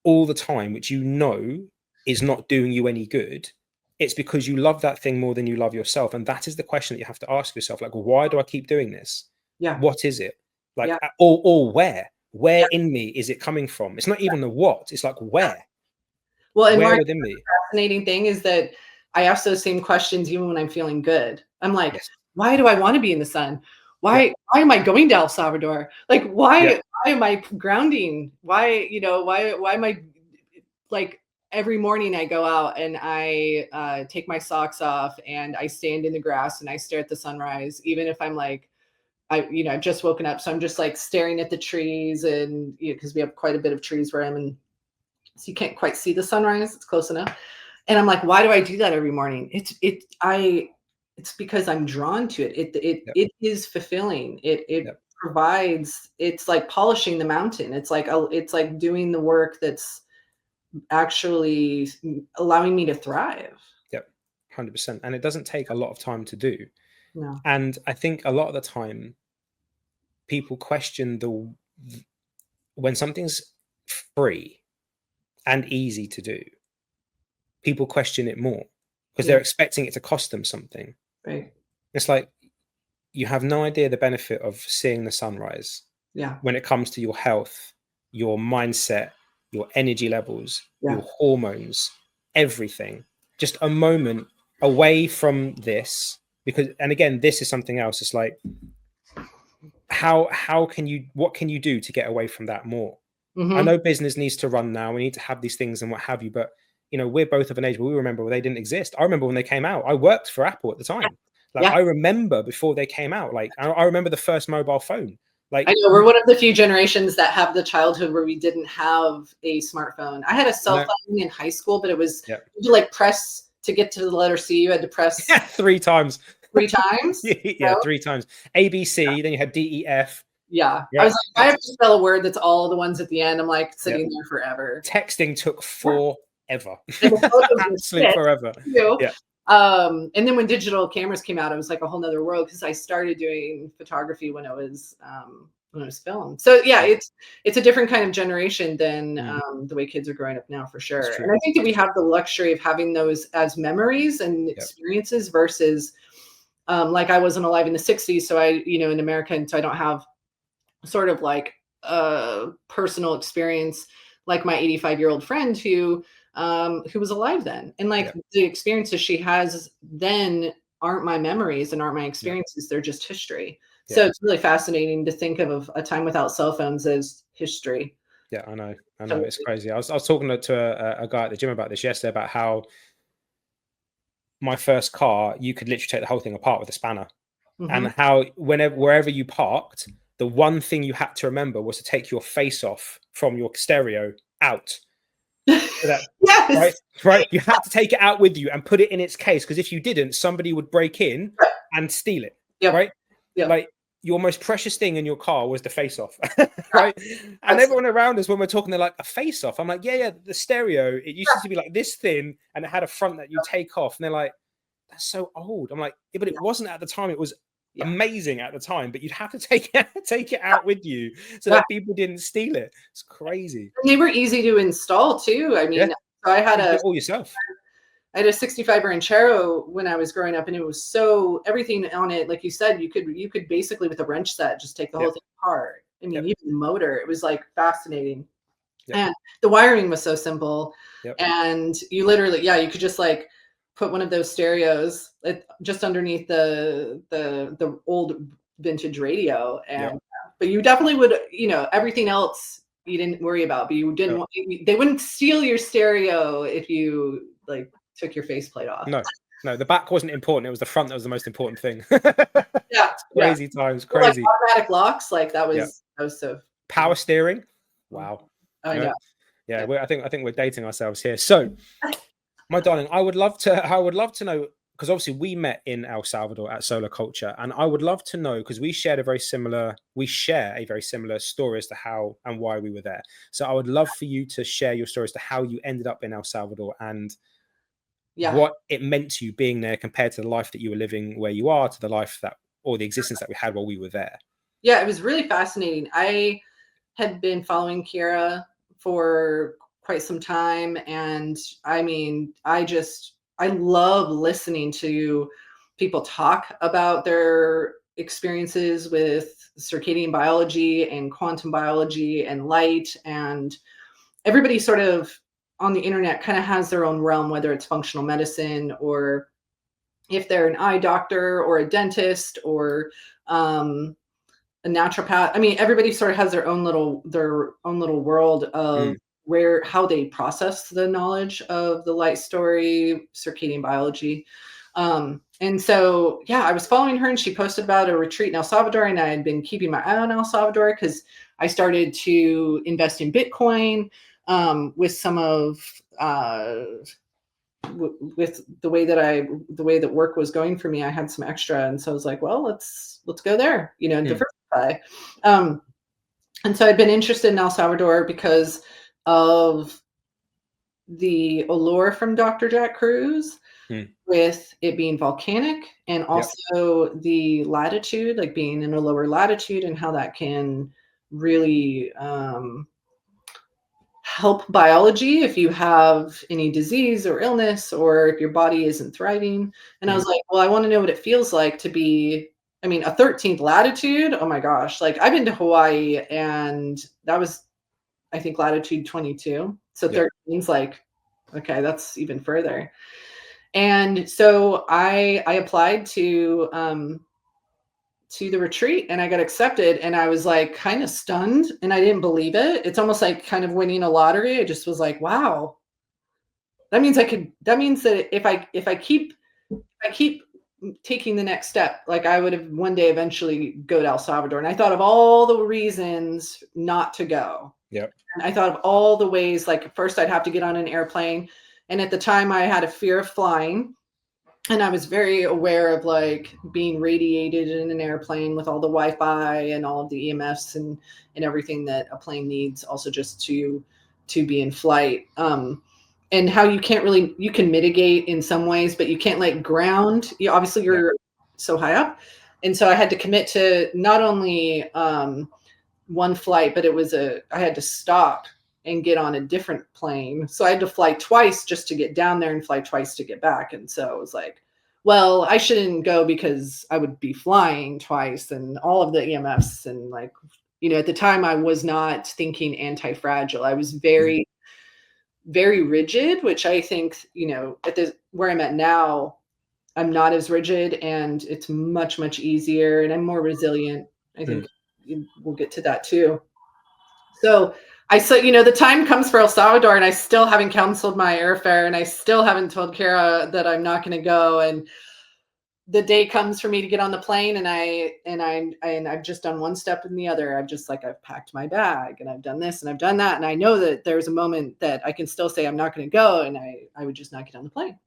all the time, which you know is not doing you any good, it's because you love that thing more than you love yourself. And that is the question that you have to ask yourself. Like, why do I keep doing this? Yeah. What is it? Like, Yeah. or where in me is it coming from? It's not even the what, it's like where. Well, and where Mark, within me. the fascinating thing is that I ask those same questions even when I'm feeling good. I'm like, Yes. why do I want to be in the sun? Why am I going to El Salvador? Like, why am I grounding? Why am I, like, every morning I go out and I take my socks off and I stand in the grass and I stare at the sunrise, even if I'm like, I've just woken up. So I'm just like staring at the trees, and because we have quite a bit of trees where I'm in, so you can't quite see the sunrise. It's close enough. And I'm like, why do I do that every morning? It's because I'm drawn to it. It is fulfilling. It provides, it's like polishing the mountain. It's like doing the work that's actually allowing me to thrive. Yep. 100%. And it doesn't take a lot of time to do. No. And I think a lot of the time people question when something's free and easy to do, people question it more because they're expecting it to cost them something. Right. It's like, you have no idea the benefit of seeing the sunrise. Yeah. When it comes to your health, your mindset, your energy levels, your hormones, everything. Just a moment away from this, because, and again, this is something else. It's like, what can you do to get away from that more? Mm-hmm. I know business needs to run now. We need to have these things and what have you, but we're both of an age where we remember when they didn't exist. I remember when they came out. I worked for Apple at the time. I remember before they came out. Like, I remember the first mobile phone. Like, I know we're one of the few generations that have the childhood where we didn't have a smartphone. I had a cell phone in high school, but it was you like press to get to the letter C. You had to press 3 times. 3 times? 3 times. ABC, then you had DEF. Yeah. I was like, I have to spell a word that's all the ones at the end. I'm like sitting there forever. Texting took forever. Absolutely forever. Yeah. And then when digital cameras came out, it was like a whole nother world, because I started doing photography when it was filmed. So it's a different kind of generation than the way kids are growing up now, for sure. And I think that we have the luxury of having those as memories and experiences versus like I wasn't alive in the 60s. So I, in America, and so I don't have sort of like a personal experience like my 85-year-old friend who was alive then. And like the experiences she has then aren't my memories and aren't my experiences. They're just history. So it's really fascinating to think of a time without cell phones as history. Yeah, I know. It's crazy. I was talking to a guy at the gym about this yesterday, about how my first car, you could literally take the whole thing apart with a spanner. And how wherever you parked, the one thing you had to remember was to take your face off from your stereo out. So that, right? You had to take it out with you and put it in its case, because if you didn't, somebody would break in and steal it. Right? Like, your most precious thing in your car was the face off. Right? And everyone around us, when we're talking, they're like, a face off? I'm like, the stereo, it used to be like this thin and it had a front that you take off. And they're like, that's so old. I'm like, but it wasn't at the time. It was amazing at the time, but you'd have to take it out with you so that people didn't steal it. It's crazy. And they were easy to install too. I mean, so I had all yourself. I had a 65 Ranchero when I was growing up, and it was so, everything on it, like you said, you could basically with a wrench set just take the whole thing apart. I mean, even the motor, it was like fascinating. And the wiring was so simple. And you literally, you could just like put one of those stereos just underneath the old vintage radio, and but you definitely would, everything else you didn't worry about, but you didn't they wouldn't steal your stereo if you like took your faceplate off. No, the back wasn't important. It was the front that was the most important thing. Crazy times, crazy. Like automatic locks, like that was so power steering. Wow. I know. I think we're dating ourselves here. So, my darling, I would love to know because obviously we met in El Salvador at Solar Culture, and I would love to know, because we share a very similar story as to how and why we were there. So I would love for you to share your story as to how you ended up in El Salvador and what it meant to you being there compared to the life that you were living where you are, to the life that, or the existence that we had while we were there. Yeah, it was really fascinating. I had been following Kira for quite some time, and I mean, I love listening to people talk about their experiences with circadian biology and quantum biology and light, and everybody sort of on the internet kind of has their own realm, whether it's functional medicine or if they're an eye doctor or a dentist or a naturopath. I mean, everybody sort of has their own little world of how they process the knowledge of the light story, circadian biology. And so, yeah, I was following her, and she posted about a retreat in El Salvador, and I had been keeping my eye on El Salvador because I started to invest in Bitcoin with some of with the way that work was going for me. I had some extra, and so I was like, well, let's go there, and diversify. And so I'd been interested in El Salvador because of the allure from Dr. Jack Cruz, with it being volcanic, and also the latitude, like being in a lower latitude, and how that can really help biology if you have any disease or illness, or if your body isn't thriving. And I was like, well, I want to know what it feels like to be, I mean, a 13th latitude. Oh my gosh. Like, I've been to Hawaii, and that was, I think, latitude 22. So 13 is like, okay, that's even further. And so I applied to the retreat, and I got accepted, and I was like kind of stunned, and I didn't believe it. It's almost like kind of winning a lottery. I just was like, wow, that means that if I keep taking the next step, like I would have one day eventually go to El Salvador. And I thought of all the reasons not to go. Yep. And I thought of all the ways, like first I'd have to get on an airplane. And at the time I had a fear of flying. And I was very aware of like being radiated in an airplane with all the Wi-Fi and all of the EMFs and everything that a plane needs, also just to be in flight. And how you can mitigate in some ways, but you can't like ground. Obviously you're so high up. And so I had to commit to not only one flight, but I had to stop and get on a different plane. So I had to fly twice just to get down there and fly twice to get back. And so it was like, well, I shouldn't go because I would be flying twice and all of the EMFs. And like, at the time I was not thinking anti-fragile. I was very, very rigid, which I think, where I'm at now, I'm not as rigid, and it's much, much easier, and I'm more resilient. I think we'll get to that too. So I said, the time comes for El Salvador, and I still haven't canceled my airfare, and I still haven't told Kara that I'm not going to go. And the day comes for me to get on the plane, and I've just done one step and the other. I've packed my bag, and I've done this and I've done that. And I know that there's a moment that I can still say I'm not going to go, and I would just not get on the plane.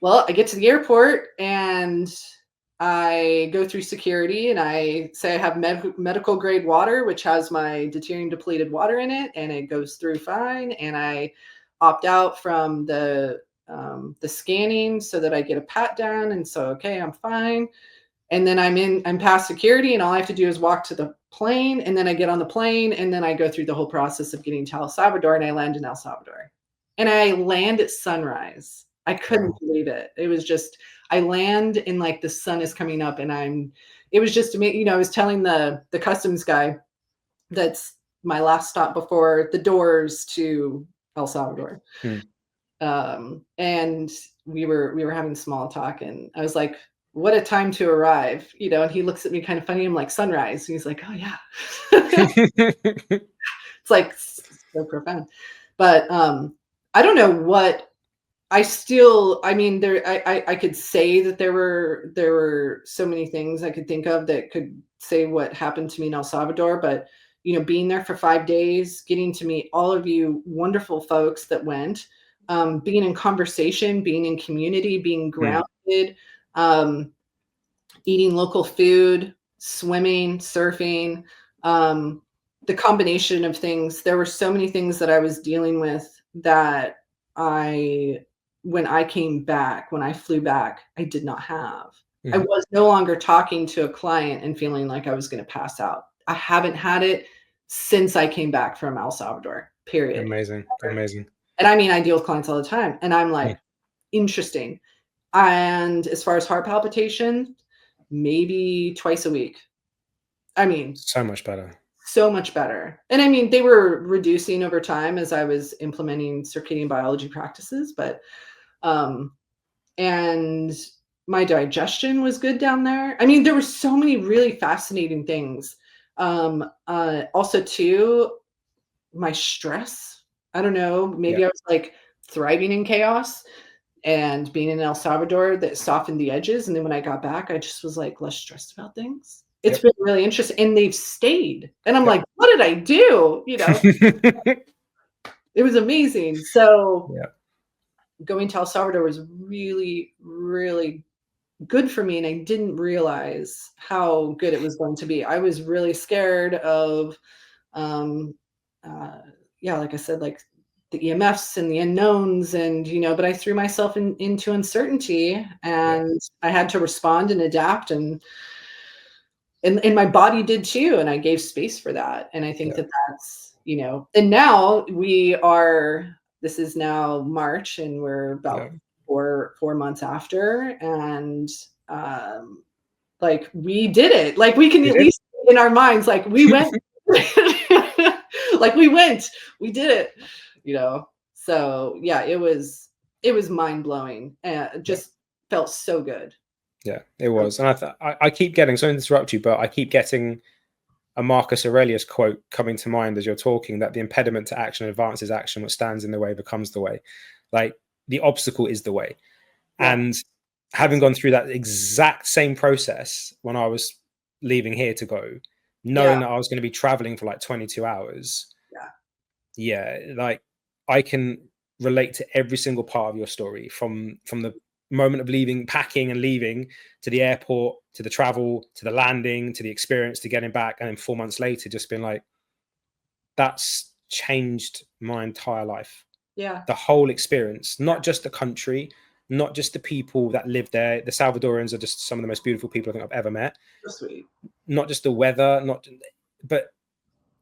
Well, I get to the airport, and I go through security, and I say I have medical grade water, which has my deuterium depleted water in it, and it goes through fine. And I opt out from the scanning so that I get a pat down. And so, okay, I'm fine. And then I'm past security, and all I have to do is walk to the plane, and then I get on the plane, and then I go through the whole process of getting to El Salvador, and I land in El Salvador, and I land at sunrise. I couldn't believe it. It was just, I land and like the sun is coming up, and it was just me, I was telling the customs guy that's my last stop before the doors to El Salvador. And we were having small talk, and I was like, what a time to arrive, and he looks at me kind of funny. I'm like, sunrise. And he's like, oh yeah. It's like so profound. But I don't know what I could say that there were so many things I could think of that could say what happened to me in El Salvador, but being there for 5 days, getting to meet all of you wonderful folks that went, being in conversation, being in community, being grounded did. Eating local food, swimming, surfing, the combination of things. There were so many things that I was dealing with that when I came back, when I flew back, I did not have. I was no longer talking to a client and feeling like I was going to pass out. I haven't had it since I came back from El Salvador, period. Amazing. Amazing. And I mean, I deal with clients all the time, and I'm like, interesting. And as far as heart palpitation, maybe twice a week. I mean, So much better. so much better. And I mean, they were reducing over time as I was implementing circadian biology practices, but and my digestion was good down there. I mean, there were so many really fascinating things. Also too, my stress. I don't know, maybe I was like thriving in chaos, and being in El Salvador that softened the edges. And then when I got back, I just was like less stressed about things. It's been really interesting, and they've stayed. And I'm like, what did I do? You know, it was amazing. So going to El Salvador was really, really good for me. And I didn't realize how good it was going to be. I was really scared of, like I said, like the EMFs and the unknowns, and, you know, but I threw myself into uncertainty, and I had to respond and adapt, and my body did too. And I gave space for that. And I think that that's, you know, and now this is now March, and we're about 4 months after, and like we did it. Like we can at least in our minds, like we went, like we did it, you know? So yeah, it was mind blowing, and just felt so good. Yeah, it was. And I keep getting, sorry to interrupt you, but I keep getting a Marcus Aurelius quote coming to mind as you're talking, that the impediment to action advances action, what stands in the way becomes the way. Like the obstacle is the way. And having gone through that exact same process when I was leaving here to go, knowing that I was going to be traveling for like 22 hours. Like I can relate to every single part of your story, from the moment of leaving, packing and leaving, to the airport, to the travel, to the landing, to the experience, to getting back. And then 4 months later, just being like, that's changed my entire life. Yeah. The whole experience, not just the country, not just the people that live there. The Salvadorans are just some of the most beautiful people I think I've ever met. So sweet. Not just the weather, but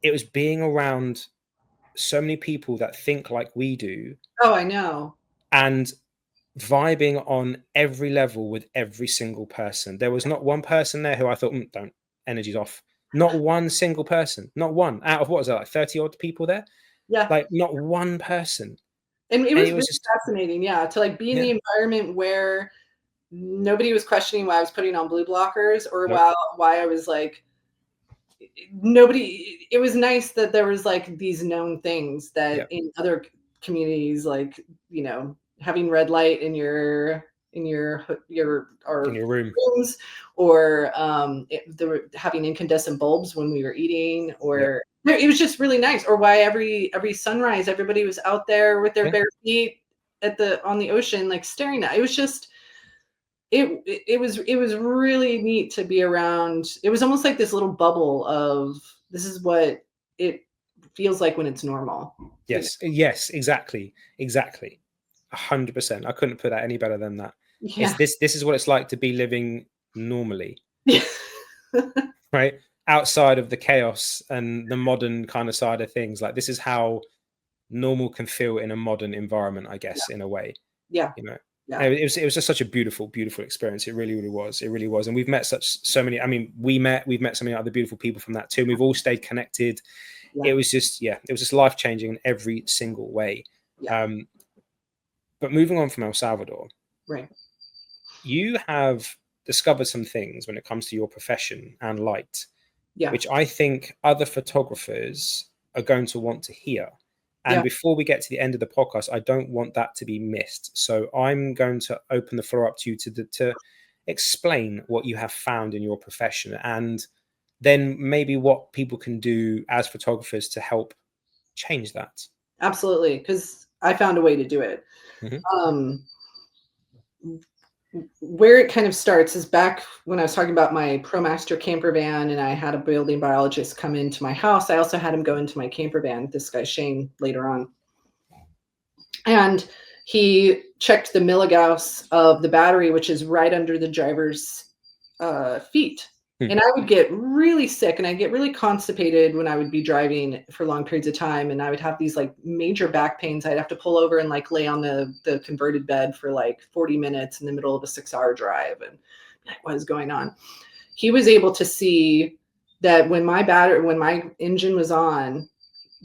it was being around so many people that think like we do. Oh, I know. And vibing on every level with every single person. There was not one person there who I thought, don't, energy's off. Not one single person, not one out of, what was that, like 30 odd people there? Yeah. Like not one person. And it was really just fascinating, to like be in the environment where nobody was questioning why I was putting on blue blockers, or why I was like, it was nice that there was like these known things that in other communities, like, you know, having red light in your rooms, or having incandescent bulbs when we were eating, or it was just really nice. Or why every sunrise everybody was out there with their bare feet on the ocean, like staring at it. Was just it was really neat to be around. It was almost like this little bubble of, this is what it feels like when it's normal. Yes, exactly 100%. I couldn't put that any better than that. This is what it's like to be living normally. Right, outside of the chaos and the modern kind of side of things. Like this is how normal can feel in a modern environment, I guess, in a way. You know, it was just such a beautiful experience. It really was. And we've met so many, I mean, we've met so many other beautiful people from that too, and we've all stayed connected. It was just life-changing in every single way. But moving on from El Salvador, you have discovered some things when it comes to your profession and light, which I think other photographers are going to want to hear. And before we get to the end of the podcast, I don't want that to be missed. So I'm going to open the floor up to you to explain what you have found in your profession, and then maybe what people can do as photographers to help change that. Absolutely, because I found a way to do it. where it kind of starts is back when I was talking about my ProMaster camper van and I had a building biologist come into my house. I also had him go into my camper van, this guy Shane, later on. And he checked the milligauss of the battery, which is right under the driver's feet. And I would get really sick and I'd get really constipated when I would be driving for long periods of time. And I would have these like major back pains. I'd have to pull over and like lay on the converted bed for like 40 minutes in the middle of a 6-hour drive. And what is going on? He was able to see that when my engine was on,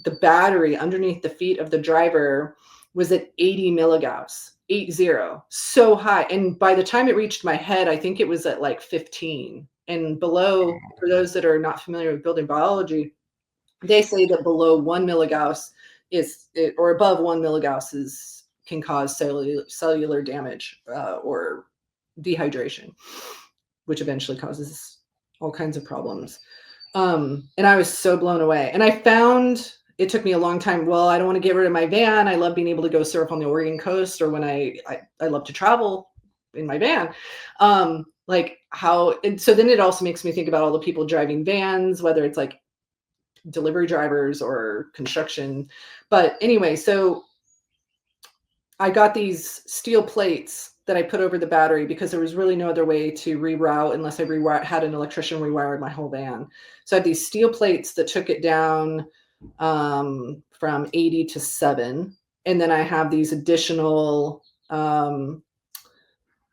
the battery underneath the feet of the driver was at 80 milligauss, 80, so high. And by the time it reached my head, I think it was at like 15. And below, for those that are not familiar with building biology, they say that below 1 milligauss or above 1 milligauss can cause cellular damage or dehydration, which eventually causes all kinds of problems. And I was so blown away. And I found it took me a long time. Well, I don't want to get rid of my van. I love being able to go surf on the Oregon coast, or when I love to travel in my van. Like how, and so then it also makes me think about all the people driving vans, whether it's like delivery drivers or construction. But anyway, so I got these steel plates that I put over the battery because there was really no other way to reroute unless I had an electrician rewired my whole van. So I had these steel plates that took it down from 80 to 7. And then I have these additional kind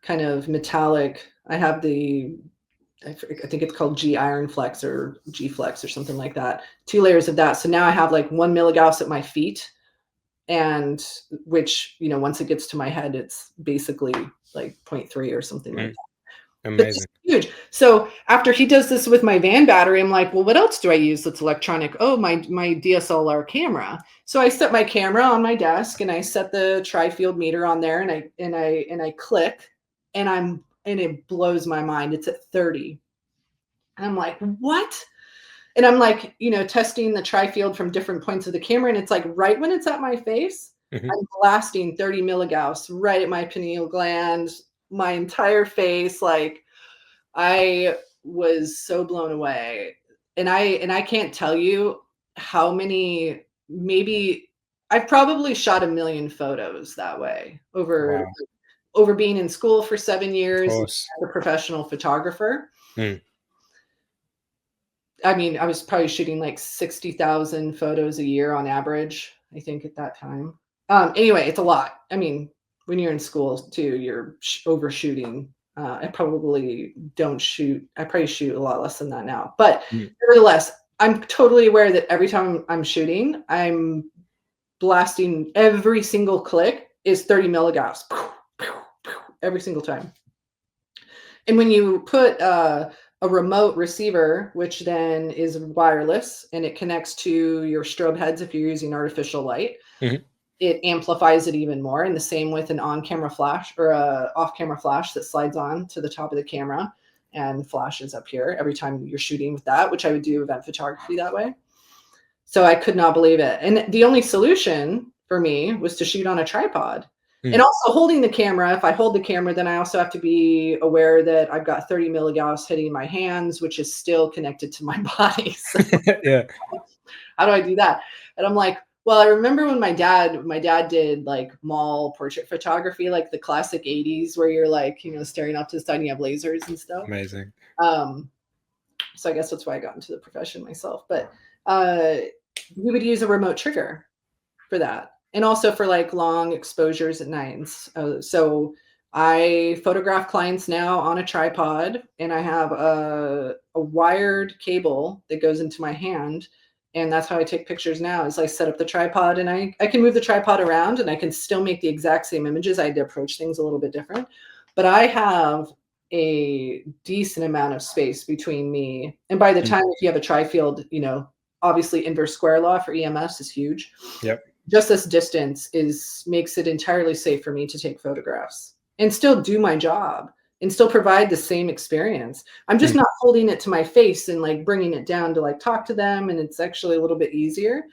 of metallic, I have I think it's called G iron flex or G flex or something like that. 2 layers of that. So now I have like 1 milligauss at my feet, and which, once it gets to my head, it's basically like 0.3 or something like that. Amazing. Huge. So after he does this with my van battery, I'm like, well, what else do I use that's electronic? Oh, my DSLR camera. So I set my camera on my desk and I set the tri-field meter on there, and I click, and it blows my mind. It's at 30. And I'm like, what? And I'm like, testing the tri-field from different points of the camera. And it's like right when it's at my face, I'm blasting 30 milligauss right at my pineal gland, my entire face. Like, I was so blown away. And I can't tell you how many, maybe I've probably shot 1 million photos that way over being in school for 7 years as a professional photographer. I mean, I was probably shooting like 60,000 photos a year on average, I think, at that time. Anyway, it's a lot. I mean, when you're in school too, you're overshooting. I probably shoot a lot less than that now. But nevertheless, I'm totally aware that every time I'm shooting, I'm blasting, every single click is 30 milligauss. Every single time. And when you put a remote receiver, which then is wireless, and it connects to your strobe heads if you're using artificial light, it amplifies it even more. And the same with an on-camera flash or a off-camera flash that slides on to the top of the camera and flashes up here every time you're shooting with that, which I would do event photography that way. So I could not believe it. And the only solution for me was to shoot on a tripod. And also holding the camera. If I hold the camera, then I also have to be aware that I've got 30 milligauss hitting my hands, which is still connected to my body. So how do I do that? And I'm like, well, I remember when my dad did like mall portrait photography, like the classic 80s where you're like, staring off to the side and you have lasers and stuff. Amazing. So I guess that's why I got into the profession myself. But we would use a remote trigger for that. And also for like long exposures at night. So I photograph clients now on a tripod, and I have a wired cable that goes into my hand. And that's how I take pictures now, is I set up the tripod, and I can move the tripod around and I can still make the exact same images. I had to approach things a little bit different, but I have a decent amount of space between me. And by the time, if you have a tri-field, obviously inverse square law for EMFs is huge. Yep. Just this distance makes it entirely safe for me to take photographs and still do my job and still provide the same experience. I'm just not holding it to my face and like bringing it down to like talk to them. And it's actually a little bit easier.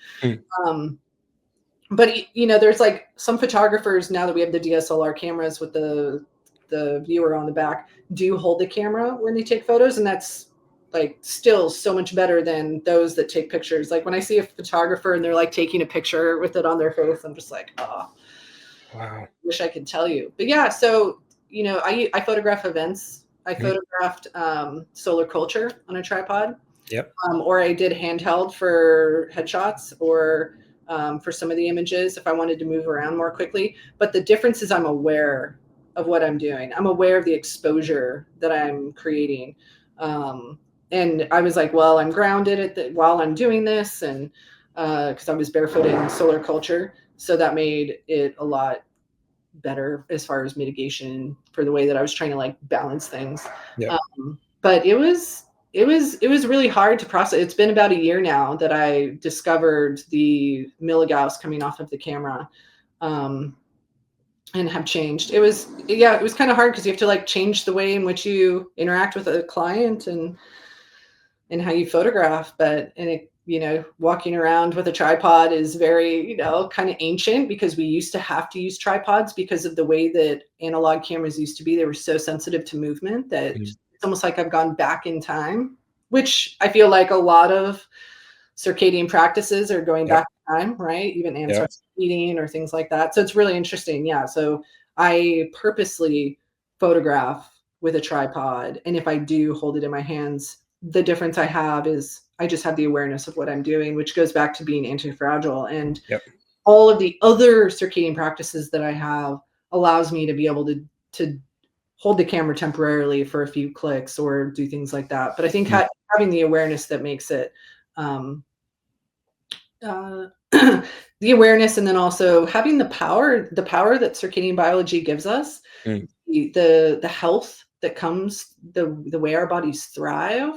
But there's like some photographers now that we have the DSLR cameras with the the viewer on the back do hold the camera when they take photos, and that's like still so much better than those that take pictures. Like when I see a photographer and they're like taking a picture with it on their face, I'm just like, oh, Wow. wish I could tell you. But yeah, so I photograph events. I photographed solar culture on a tripod. Yep. Or I did handheld for headshots, or for some of the images if I wanted to move around more quickly. But the difference is I'm aware of what I'm doing. I'm aware of the exposure that I'm creating. And I was like, well, I'm grounded while I'm doing this, and because I was barefooted in solar culture. So that made it a lot better as far as mitigation for the way that I was trying to like balance things. Yep. But it was really hard to process. It's been about a year now that I discovered the milligauss coming off of the camera, and have changed. It was kind of hard because you have to like change the way in which you interact with a client and how you photograph. But walking around with a tripod is very, kind of ancient, because we used to have to use tripods because of the way that analog cameras used to be. They were so sensitive to movement that it's almost like I've gone back in time, which I feel like a lot of circadian practices are going back in time, right? Even ancestral eating or things like that. So it's really interesting. Yeah. So I purposely photograph with a tripod. And if I do hold it in my hands, the difference I have is I just have the awareness of what I'm doing, which goes back to being anti-fragile. And all of the other circadian practices that I have allows me to be able to hold the camera temporarily for a few clicks or do things like that. But I think having the awareness that makes it, the awareness, and then also having the power that circadian biology gives us, the health that comes, the way our bodies thrive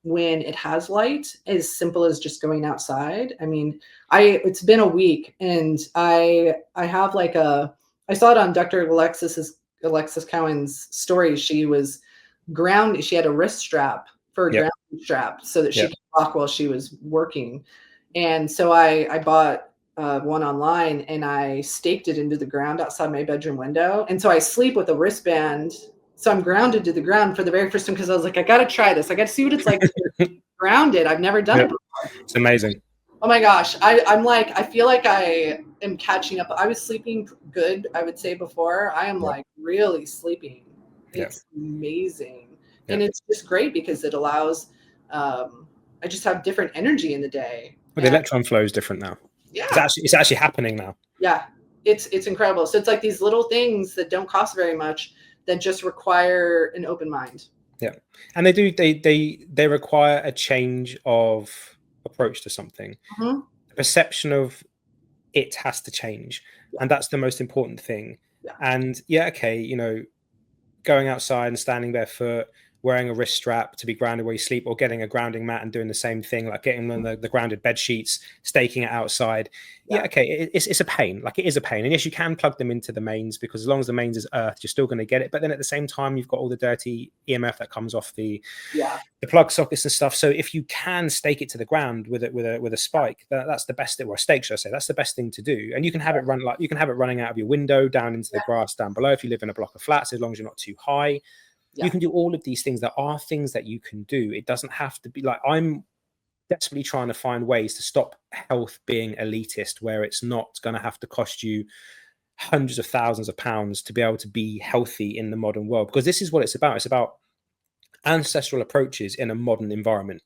when it has light, as simple as just going outside. I mean, it's been a week, and I have like I saw it on Dr. Alexis Cowan's story. She was grounded. She had a wrist strap for a grounding strap so that she could walk while she was working. And so I bought one online, and I staked it into the ground outside my bedroom window. And so I sleep with a wristband. So I'm grounded to the ground for the very first time, because I was like, I got to try this. I got to see what it's like to be grounded. I've never done it before. It's amazing. Oh my gosh. I'm like, I feel like I am catching up. I was sleeping good, I would say, before. I am like really sleeping. It's amazing. And it's just great because it allows, I just have different energy in the day. Well, the electron flow is different now. Yeah. It's actually happening now. Yeah. It's incredible. So it's like these little things that don't cost very much that just require an open mind. Yeah. And they require a change of approach to something. The perception of it has to change. And that's the most important thing. And going outside and standing barefoot, wearing a wrist strap to be grounded where you sleep, or getting a grounding mat and doing the same thing, like getting on the grounded bed sheets, staking it outside. It's a pain. Like, it is a pain. And yes, you can plug them into the mains, because as long as the mains is earth, you're still going to get it. But then at the same time, you've got all the dirty EMF that comes off the plug sockets and stuff. So if you can stake it to the ground with a spike, that's the best thing, or a stake, should I say? That's the best thing to do. And you can have it running out of your window down into the grass down below if you live in a block of flats, as long as you're not too high. You can do all of these things. There are things that you can do. It doesn't have to be like, I'm desperately trying to find ways to stop health being elitist, where it's not going to have to cost you hundreds of thousands of pounds to be able to be healthy in the modern world. Because this is what it's about. It's about ancestral approaches in a modern environment.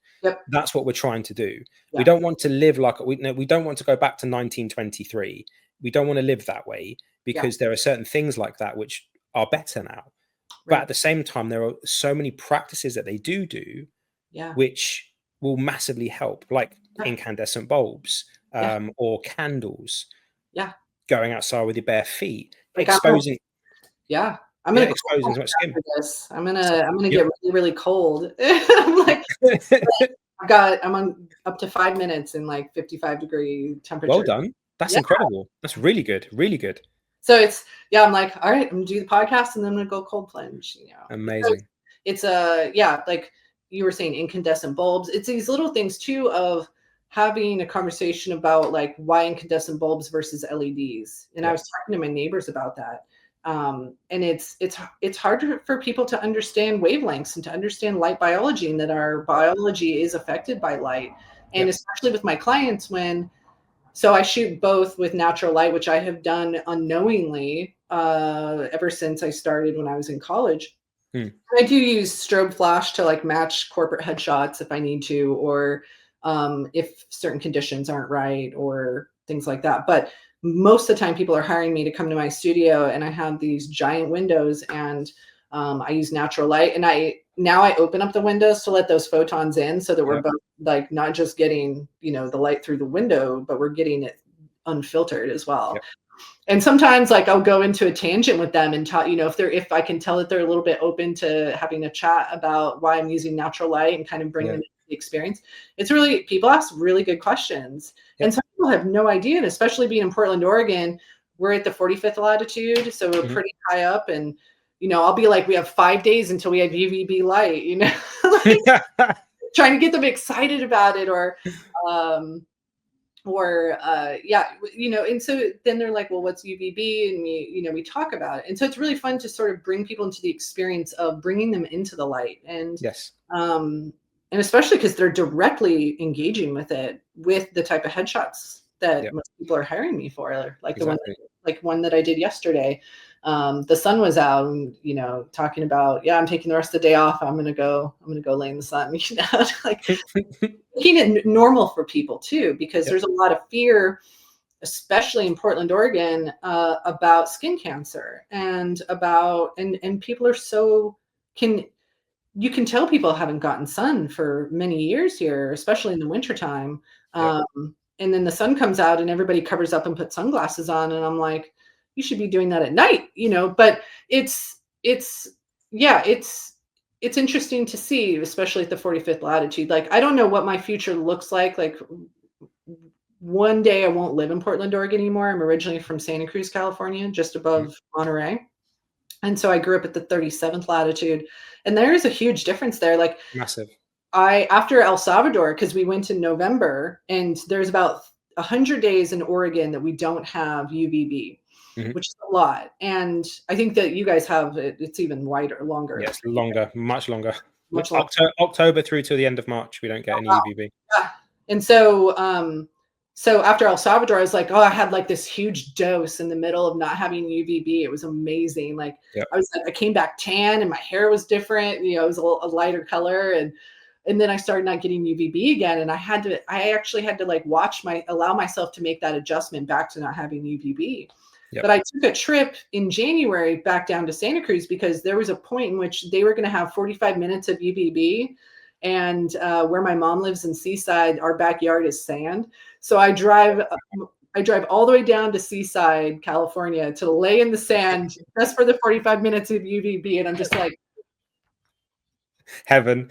That's what we're trying to do. We don't want to live like we don't want to go back to 1923. We don't want to live that way, because there are certain things like that which are better now. But at the same time, there are so many practices that they do, which will massively help, like incandescent bulbs, or candles. Going outside with your bare feet, like exposing. I'm gonna expose as much skin. This. I'm gonna get really, really cold. I'm like, I'm on up to 5 minutes in like 55-degree temperature. Well done. That's incredible. That's really good. Really good. So I'm like, all right, I'm gonna do the podcast and then I'm gonna go cold plunge. Amazing. It's like you were saying, incandescent bulbs. It's these little things too, of having a conversation about like why incandescent bulbs versus LEDs. And I was talking to my neighbors about that. And it's harder for people to understand wavelengths and to understand light biology, and that our biology is affected by light. And especially with my clients, so I shoot both with natural light, which I have done unknowingly ever since I started when I was in college. I do use strobe flash to like match corporate headshots if I need to, or if certain conditions aren't right or things like that. But most of the time people are hiring me to come to my studio, and I have these giant windows, and I use natural light, and now I open up the windows to let those photons in, so that we're both like not just getting, the light through the window, but we're getting it unfiltered as well. And sometimes like I'll go into a tangent with them and talk, if I can tell that they're a little bit open to having a chat about why I'm using natural light and kind of bring them into the experience. People ask really good questions. And some people have no idea. And especially being in Portland, Oregon, we're at the 45th latitude. So we're pretty high up, and, I'll be like, we have 5 days until we have UVB light, like, trying to get them excited about it, and so then they're like, well, what's UVB? And we talk about it. And so it's really fun to sort of bring people into the experience of bringing them into the light. And and especially because they're directly engaging with it, with the type of headshots that most people are hiring me for, like the one that I did yesterday. The sun was out, and talking about, I'm taking the rest of the day off. I'm gonna go lay in the sun, like making it normal for people too, because there's a lot of fear, especially in Portland, Oregon, about skin cancer, and people are you can tell people haven't gotten sun for many years here, especially in the wintertime. And then the sun comes out and everybody covers up and puts sunglasses on. And I'm like, you should be doing that at night, but it's interesting to see, especially at the 45th latitude. Like, I don't know what my future looks like. Like, one day I won't live in Portland, Oregon anymore. I'm originally from Santa Cruz, California, just above Monterey. And so I grew up at the 37th latitude, and there is a huge difference there. Like, massive. After El Salvador, because we went in November, and there's about 100 days in Oregon that we don't have UVB, which is a lot. And I think that you guys have it's even longer. Yes, longer, much longer. Much longer. October through to the end of March, we don't get any UVB. Yeah. And so after El Salvador, I was like, I had like this huge dose in the middle of not having UVB. It was amazing. Like, I came back tan, and my hair was different. It was a lighter color, and then I started not getting UVB again. And I actually had to like allow myself to make that adjustment back to not having UVB. But I took a trip in January back down to Santa Cruz, because there was a point in which they were going to have 45 minutes of UVB. And where my mom lives in Seaside, our backyard is sand. So I drive all the way down to Seaside, California, to lay in the sand just for the 45 minutes of UVB. And I'm just like, heaven.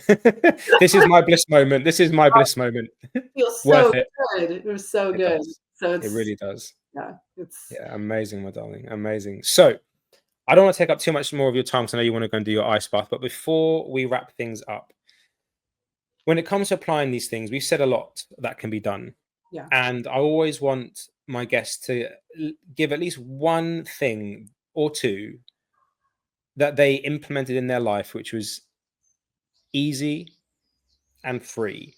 This is my bliss moment. This is my bliss moment. It feels so good. It was so good. So it really does. Yeah, amazing, my darling. Amazing. So I don't want to take up too much more of your time, because I know you want to go and do your ice bath. But before we wrap things up, when it comes to applying these things, we've said a lot that can be done. And I always want my guests to give at least one thing or two that they implemented in their life, which was easy and free,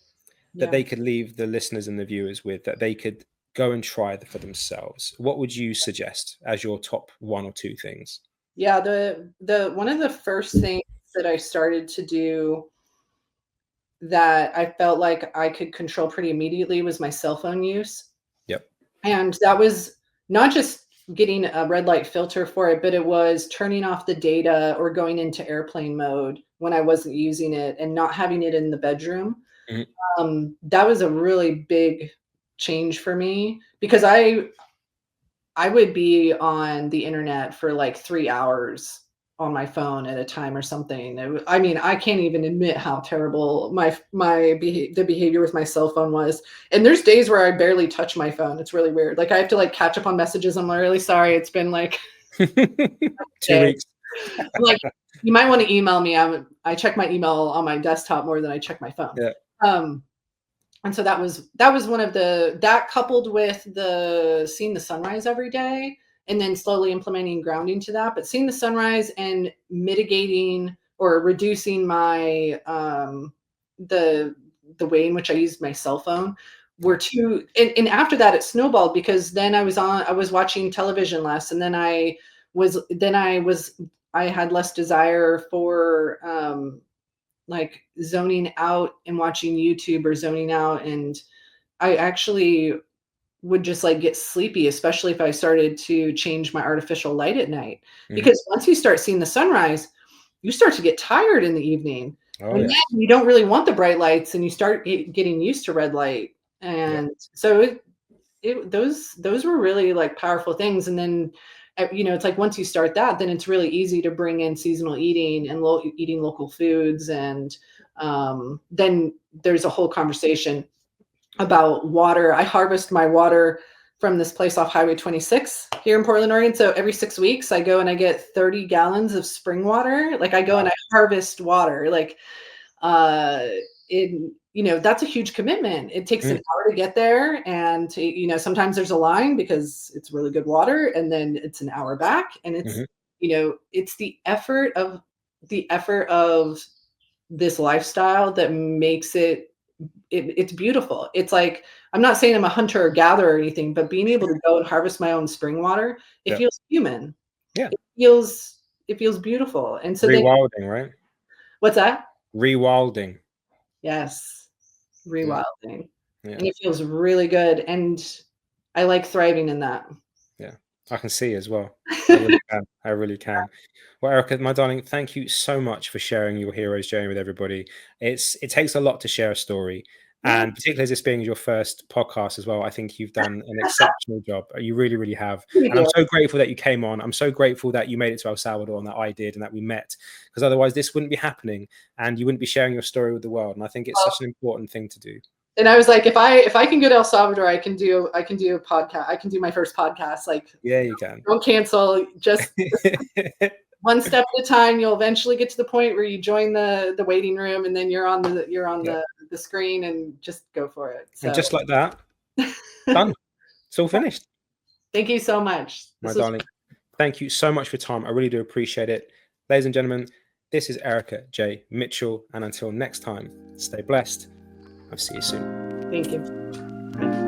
that they could leave the listeners and the viewers with, that they could go and try for themselves. What would you suggest as your top one or two things? The one of the first things that I started to do that I felt like I could control pretty immediately was my cell phone use. And that was not just getting a red light filter for it, but it was turning off the data or going into airplane mode when I wasn't using it, and not having it in the bedroom. That was a really big change for me, because I would be on the internet for like 3 hours on my phone at a time or something. I can't even admit how terrible the behavior with my cell phone was. And there's days where I barely touch my phone. It's really weird. Like, I have to like catch up on messages. I'm really sorry. It's been like 2 weeks. Like, you might want to email me. I check my email on my desktop more than I check my phone. And so that was one of that coupled with seeing the sunrise every day and then slowly implementing grounding to that. But seeing the sunrise and mitigating or reducing my the way in which I used my cell phone were two. And after that, it snowballed, because then I was watching television less, and then I had less desire for like zoning out and watching YouTube, or zoning out, and I actually would just like get sleepy, especially if I started to change my artificial light at night. Because once you start seeing the sunrise, you start to get tired in the evening. Oh, And yeah. then you don't really want the bright lights, and you start getting used to red light. And so those were really like powerful things. And then, it's like once you start that, then it's really easy to bring in seasonal eating and eating local foods. And then there's a whole conversation about water. I harvest my water from this place off Highway 26 here in Portland, Oregon. So every 6 weeks I go and I get 30 gallons of spring water. Like I go and I harvest water. Like that's a huge commitment. It takes an hour to get there, and sometimes there's a line because it's really good water, and then it's an hour back, and it's it's the effort of this lifestyle that makes it's beautiful. It's like, I'm not saying I'm a hunter or gatherer or anything, but being able to go and harvest my own spring water, it feels human. Yeah. It feels beautiful. And so rewilding, right? What's that? Rewilding. Yes. Rewilding. Yeah. And it feels really good. And I like thriving in that. Yeah. I can see as well. I really can. Well, Erica, my darling, thank you so much for sharing your hero's journey with everybody. It takes a lot to share a story, and particularly as this being your first podcast as well, I think you've done an exceptional job. You really, really have. And I'm so grateful that you came on. I'm so grateful that you made it to El Salvador, and that I did, and that we met, because otherwise this wouldn't be happening, and you wouldn't be sharing your story with the world. And I think it's such an important thing to do. And I was like, if I can go to El Salvador, I can do a podcast. I can do my first podcast. Like, yeah, you can. Don't cancel. Just one step at a time. You'll eventually get to the point where you join the waiting room, and then you're on the screen, and just go for it. So. And just like that, done. It's all finished. Thank you so much, my darling. Thank you so much for your time. I really do appreciate it, ladies and gentlemen. This is Erica J. Mitchell, and until next time, stay blessed. I'll see you soon. Thank you. Bye.